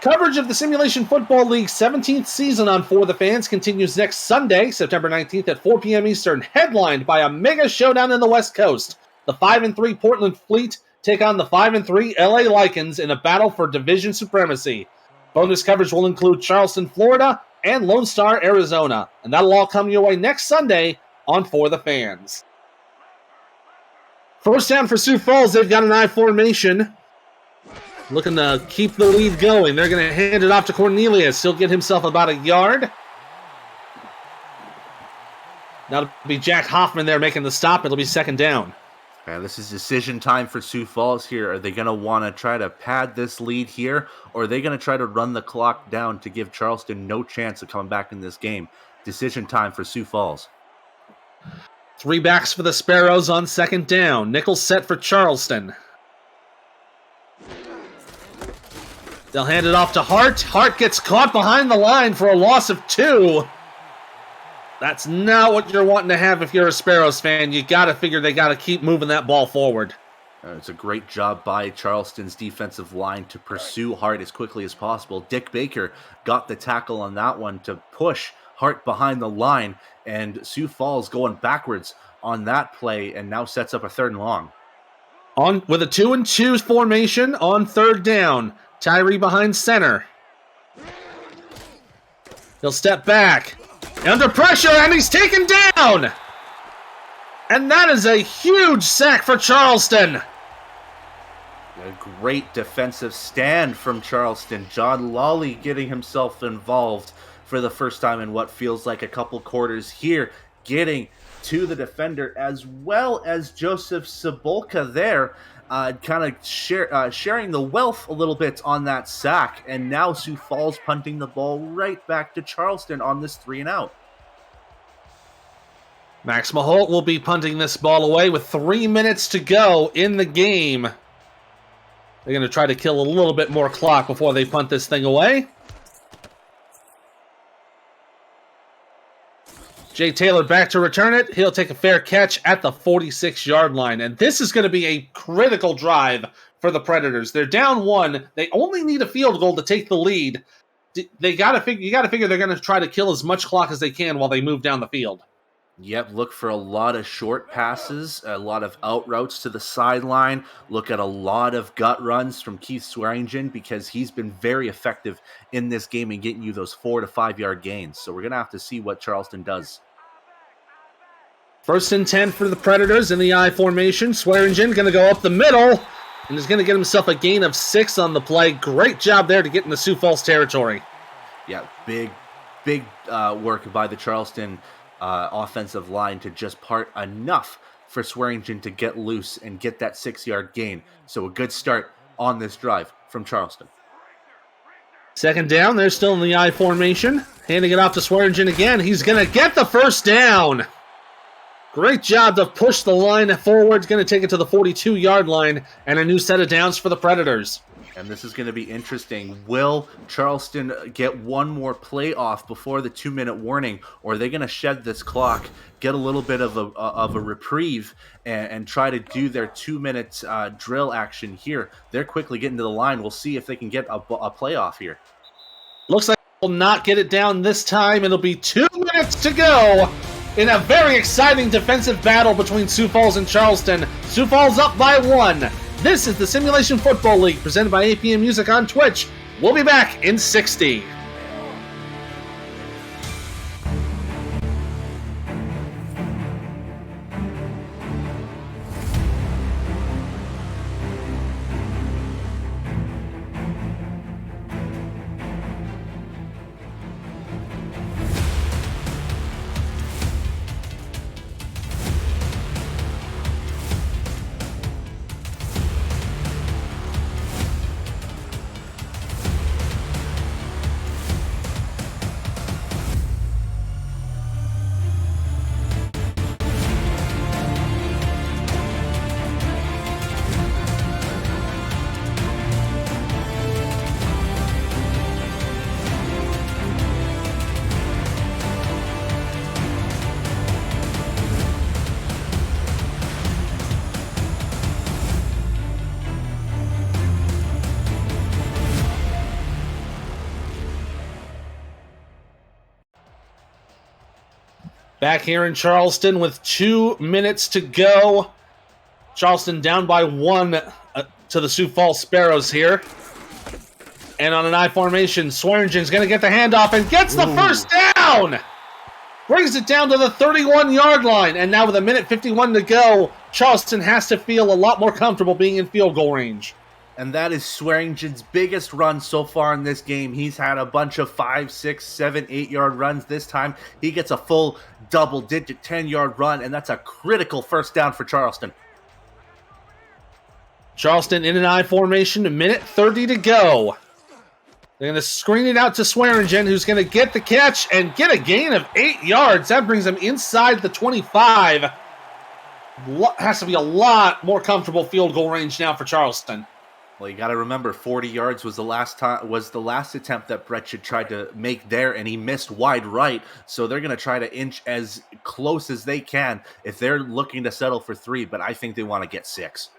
Coverage of the Simulation Football League's 17th season on For the Fans continues next Sunday, September 19th at 4 p.m. Eastern, headlined by a mega showdown in the West Coast. The 5-3 Portland Fleet take on the 5-3 LA Lycans in a battle for division supremacy. Bonus coverage will include Charleston, Florida, and Lone Star, Arizona. And that'll all come your way next Sunday on For the Fans. First down for Sioux Falls. They've got an I formation. Looking to keep the lead going. They're going to hand it off to Cornelius. He'll get himself about a yard. That'll be Jack Hoffman there making the stop. It'll be second down. This is decision time for Sioux Falls here. Are they going to want to try to pad this lead here, or are they going to try to run the clock down to give Charleston no chance of coming back in this game? Decision time for Sioux Falls. 3 backs for the Sparrows on second down. Nickel set for Charleston. They'll hand it off to Hart. Hart gets caught behind the line for a loss of 2. That's not what you're wanting to have if you're a Sparrows fan. You got to figure they got to keep moving that ball forward. It's a great job by Charleston's defensive line to pursue Hart as quickly as possible. Dick Baker got the tackle on that one to push Hart behind the line, and Sioux Falls going backwards on that play and now sets up a 3rd and long. On with a 2-and-2 formation on 3rd down. Tyree behind center. He'll step back. Under pressure, and he's taken down! And that is a huge sack for Charleston. A great defensive stand from Charleston. John Lawley getting himself involved for the first time in what feels like a couple quarters here, getting to the defender, as well as Joseph Cebulka there, kind of sharing the wealth a little bit on that sack. And now Sioux Falls punting the ball right back to Charleston on this 3-and-out. Max Maholt will be punting this ball away with 3 minutes to go in the game. They're going to try to kill a little bit more clock before they punt this thing away. Jay Taylor back to return it. He'll take a fair catch at the 46-yard line. And this is going to be a critical drive for the Predators. They're down 1. They only need a field goal to take the lead. You got to figure they're going to try to kill as much clock as they can while they move down the field. Yep, look for a lot of short passes, a lot of out routes to the sideline. Look at a lot of gut runs from Keith Swearingen, because he's been very effective in this game and getting you those 4 to 5 yard gains. So we're going to have to see what Charleston does. 1st and 10 for the Predators in the I formation. Swearingen going to go up the middle, and is going to get himself a gain of 6 on the play. Great job there to get in the Sioux Falls territory. Yeah, big work by the Charleston offensive line to just part enough for Swearingen to get loose and get that 6-yard gain. So a good start on this drive from Charleston. 2nd down, they're still in the I formation. Handing it off to Swearingen again. He's going to get the 1st down. Great job to push the line forward. Going to take it to the 42-yard line, and a new set of downs for the Predators. And this is going to be interesting. Will Charleston get one more play off before the 2-minute warning, or are they going to shed this clock, get a little bit of a reprieve, and try to do their 2-minute drill action here? They're quickly getting to the line. We'll see if they can get a play off here. Looks like they'll not get it down this time. It'll be 2 minutes to go in a very exciting defensive battle between Sioux Falls and Charleston. Sioux Falls up by 1. This is the Simulation Football League, presented by APM Music on Twitch. We'll be back in 60. Back here in Charleston with 2 minutes to go. Charleston down by 1 to the Sioux Falls Sparrows here. And on an I formation, Swearingen's going to get the handoff and gets the first down! Brings it down to the 31-yard line. And now with 1:51 to go, Charleston has to feel a lot more comfortable being in field goal range. And that is Swearingen's biggest run so far in this game. He's had a bunch of 5, 6, 7, 8-yard runs. This time, he gets a full double-digit 10-yard run, and that's a critical first down for Charleston. Charleston in an I formation, 1:30 to go. They're going to screen it out to Swearingen, who's going to get the catch and get a gain of 8 yards. That brings him inside the 25. Has to be a lot more comfortable field goal range now for Charleston. Well, you got to remember, 40 yards was the last attempt that Breccia tried to make there, and he missed wide right. So they're going to try to inch as close as they can if they're looking to settle for 3. But I think they want to get 6.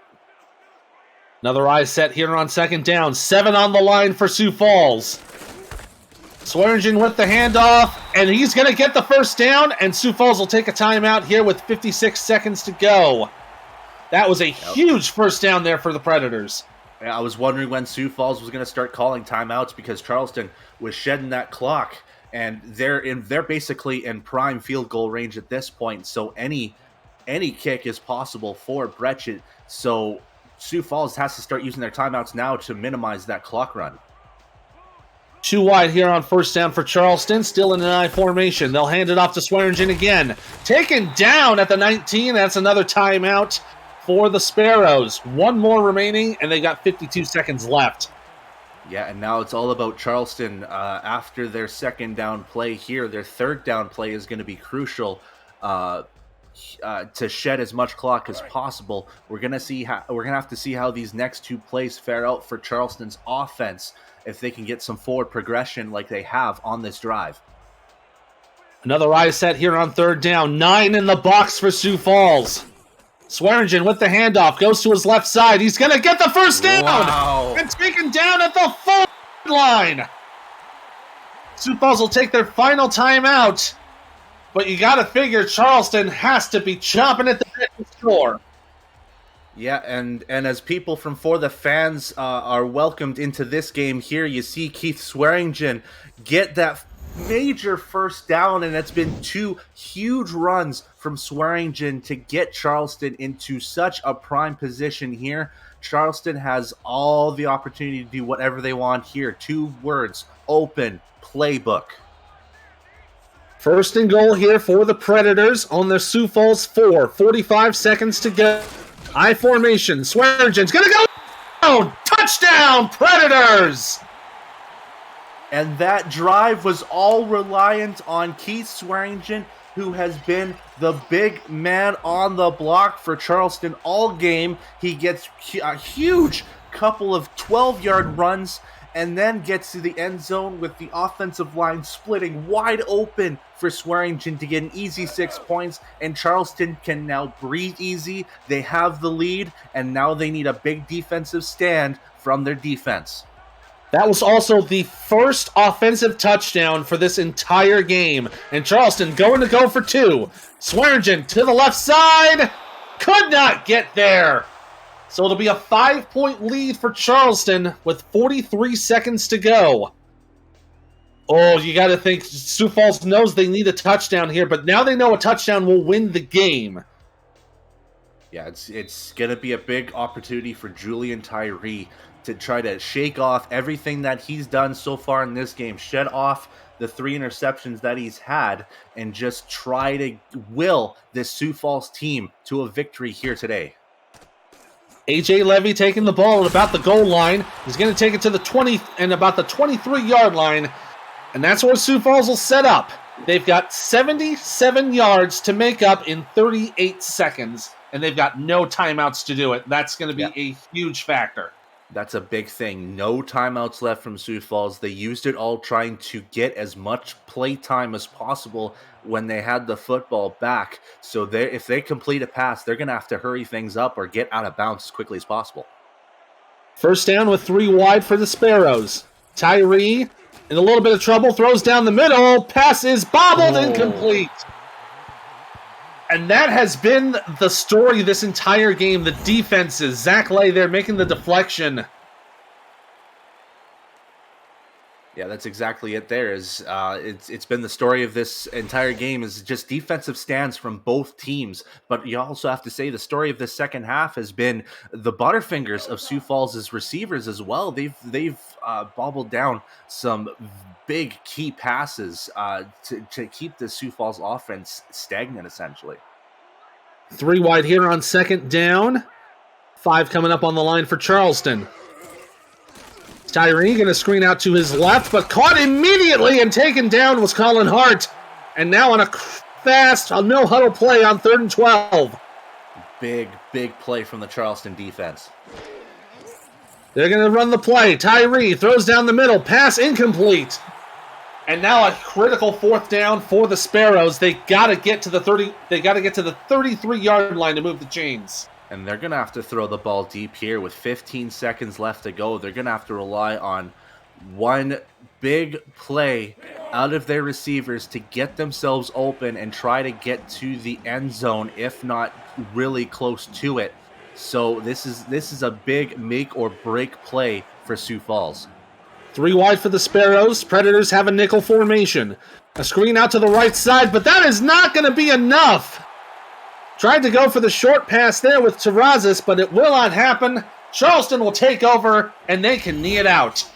Another eye set here on second down. 7 on the line for Sioux Falls. Swearingen with the handoff, and he's going to get the first down, and Sioux Falls will take a timeout here with 56 seconds to go. That was a huge first down there for the Predators. I was wondering when Sioux Falls was going to start calling timeouts because Charleston was shedding that clock, and they're basically in prime field goal range at this point. So any kick is possible for Breccia. So Sioux Falls has to start using their timeouts now to minimize that clock run. 2 wide here on first down for Charleston, still in an I formation. They'll hand it off to Swearingen again. Taken down at the 19. That's another timeout for the Sparrows. 1 more remaining, and they got 52 seconds left. Yeah, and now it's all about Charleston after their second down play here. Their third down play is going to be crucial to shed as much clock as possible. We're gonna have to see how these next 2 plays fare out for Charleston's offense if they can get some forward progression like they have on this drive. Another eye set here on third down. 9 in the box for Sioux Falls. Swearingen with the handoff goes to his left side. He's going to get the first down. Wow. And taken down at the 4 line. Sioux Falls will take their final timeout. But you got to figure Charleston has to be chomping at the bit to score. Yeah, and as people from For the Fans are welcomed into this game here, you see Keith Swearingen get that major first down, and it's been 2 huge runs from Swearingen to get Charleston into such a prime position here. Charleston has all the opportunity to do whatever they want here. 2 words: open playbook. First and goal here for the Predators on their Sioux Falls 4. 45 seconds to go. I formation. Swearingen's going to go down. Touchdown, Predators! And that drive was all reliant on Keith Swearingen, who has been the big man on the block for Charleston all game. He gets a huge couple of 12-yard runs and then gets to the end zone with the offensive line splitting wide open for Swearingen to get an easy 6 points, and Charleston can now breathe easy. They have the lead, and now they need a big defensive stand from their defense. That was also the first offensive touchdown for this entire game, and Charleston going to go for 2. Swearingen to the left side, could not get there. So it'll be a 5-point lead for Charleston with 43 seconds to go. Oh, you got to think Sioux Falls knows they need a touchdown here, but now they know a touchdown will win the game. Yeah, it's going to be a big opportunity for Julian Tyree to try to shake off everything that he's done so far in this game, shed off the 3 interceptions that he's had, and just try to will this Sioux Falls team to a victory here today. A.J. Levy taking the ball at about the goal line. He's going to take it to the 20 and about the 23-yard line, and that's where Sioux Falls will set up. They've got 77 yards to make up in 38 seconds, and they've got no timeouts to do it. That's going to be a huge factor. That's a big thing. No timeouts left from Sioux Falls. They used it all trying to get as much play time as possible when they had the football back. So if they complete a pass, they're going to have to hurry things up or get out of bounds as quickly as possible. First down with 3 wide for the Sparrows. Tyree in a little bit of trouble, throws down the middle. Pass is bobbled, incomplete. And that has been the story this entire game. The defenses, Zach Lay there making the deflection. Yeah, that's exactly it there. It's been the story of this entire game is just defensive stands from both teams. But you also have to say the story of the second half has been the Butterfingers of Sioux Falls' receivers as well. They've bobbled down some big key passes to keep the Sioux Falls offense stagnant, essentially. 3 wide here on second down. 5 coming up on the line for Charleston. Tyree going to screen out to his left, but caught immediately and taken down was Colin Hart. And now on a fast, no-huddle play on 3rd and 12. Big play from the Charleston defense. They're going to run the play. Tyree throws down the middle. Pass incomplete. And now a critical 4th down for the Sparrows. They got to get to the 30. They got to get to the 33-yard line to move the chains. And they're going to have to throw the ball deep here with 15 seconds left to go. They're going to have to rely on one big play out of their receivers to get themselves open and try to get to the end zone, if not really close to it. So this is a big make or break play for Sioux Falls. 3 wide for the Sparrows. Predators have a nickel formation. A screen out to the right side, but that is not going to be enough. Tried to go for the short pass there with Terrazas, but it will not happen. Charleston will take over, and they can knee it out.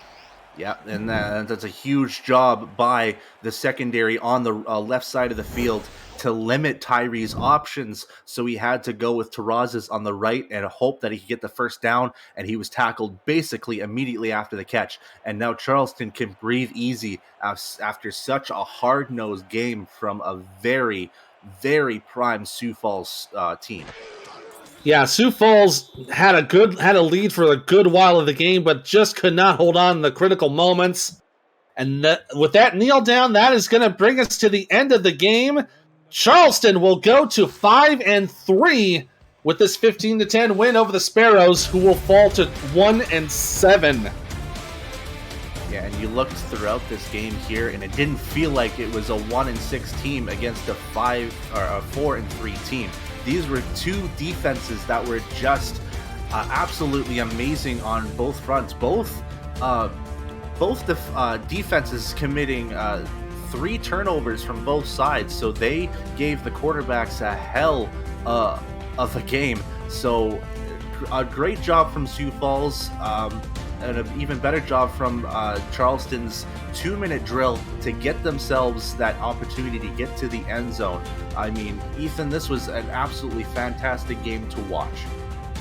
Yeah, and that's a huge job by the secondary on the left side of the field to limit Tyree's options. So he had to go with Terrazas on the right and hope that he could get the first down, and he was tackled basically immediately after the catch. And now Charleston can breathe easy after such a hard-nosed game from a very, very prime Sioux Falls team. Yeah, Sioux Falls had a lead for a good while of the game, but just could not hold on in the critical moments. And with that kneel down, that is going to bring us to the end of the game. Charleston will go to 5-3 with this 15-10 win over the Sparrows, who will fall to 1-7. Yeah, and you looked throughout this game here, and it didn't feel like it was a 1-6 team against a 4-3 team. These were two defenses that were just absolutely amazing on both fronts. Both defenses committing 3 turnovers from both sides, so they gave the quarterbacks a hell of a game. So a great job from Sioux Falls, and an even better job from Charleston's 2-minute drill to get themselves that opportunity to get to the end zone. I mean, Ethan, this was an absolutely fantastic game to watch.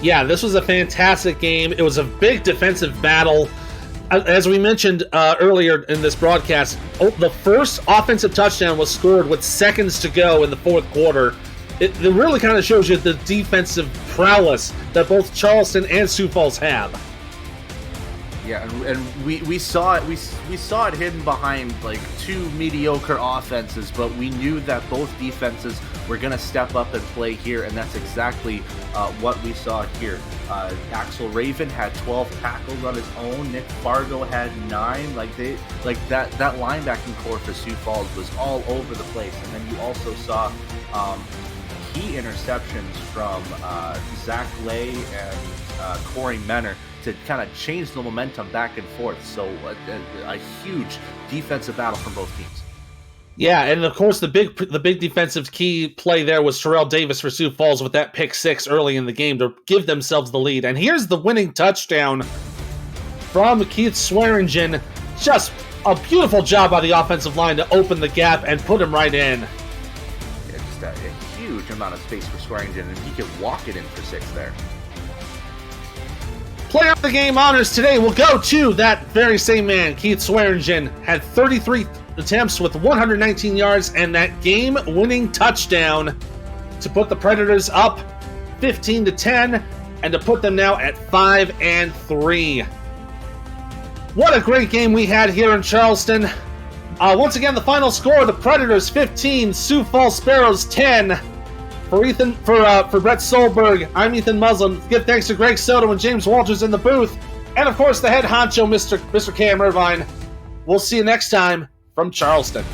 Yeah, this was a fantastic game. It was a big defensive battle. As we mentioned earlier in this broadcast, the first offensive touchdown was scored with seconds to go in the 4th quarter. It really kind of shows you the defensive prowess that both Charleston and Sioux Falls have. Yeah, and we saw it. We saw it hidden behind like 2 mediocre offenses, but we knew that both defenses were going to step up and play here, and that's exactly what we saw here. Axel Raven had 12 tackles on his own. Nick Fargo had 9. That linebacking core for Sioux Falls was all over the place, and then you also saw key interceptions from Zach Lay and Corey Menner to kind of change the momentum back and forth. So a huge defensive battle from both teams. Yeah, and of course the big defensive key play there was Terrell Davis for Sioux Falls with that pick 6 early in the game to give themselves the lead. And here's the winning touchdown from Keith Swearingen. Just a beautiful job by the offensive line to open the gap and put him right in. Yeah, just a huge amount of space for Swearingen, and he could walk it in for 6 there. Player of the game honors today will go to that very same man. Keith Swearingen had 33 attempts with 119 yards and that game-winning touchdown to put the Predators up 15-10 and to put them now at 5-3. What a great game we had here in Charleston. Once again, the final score: the Predators 15, Sioux Falls Sparrows 10. For Brett Solberg, I'm Ethan Muslin. Give thanks to Greg Soto and James Walters in the booth, and of course the head honcho, Mr. Cam Irvine. We'll see you next time from Charleston.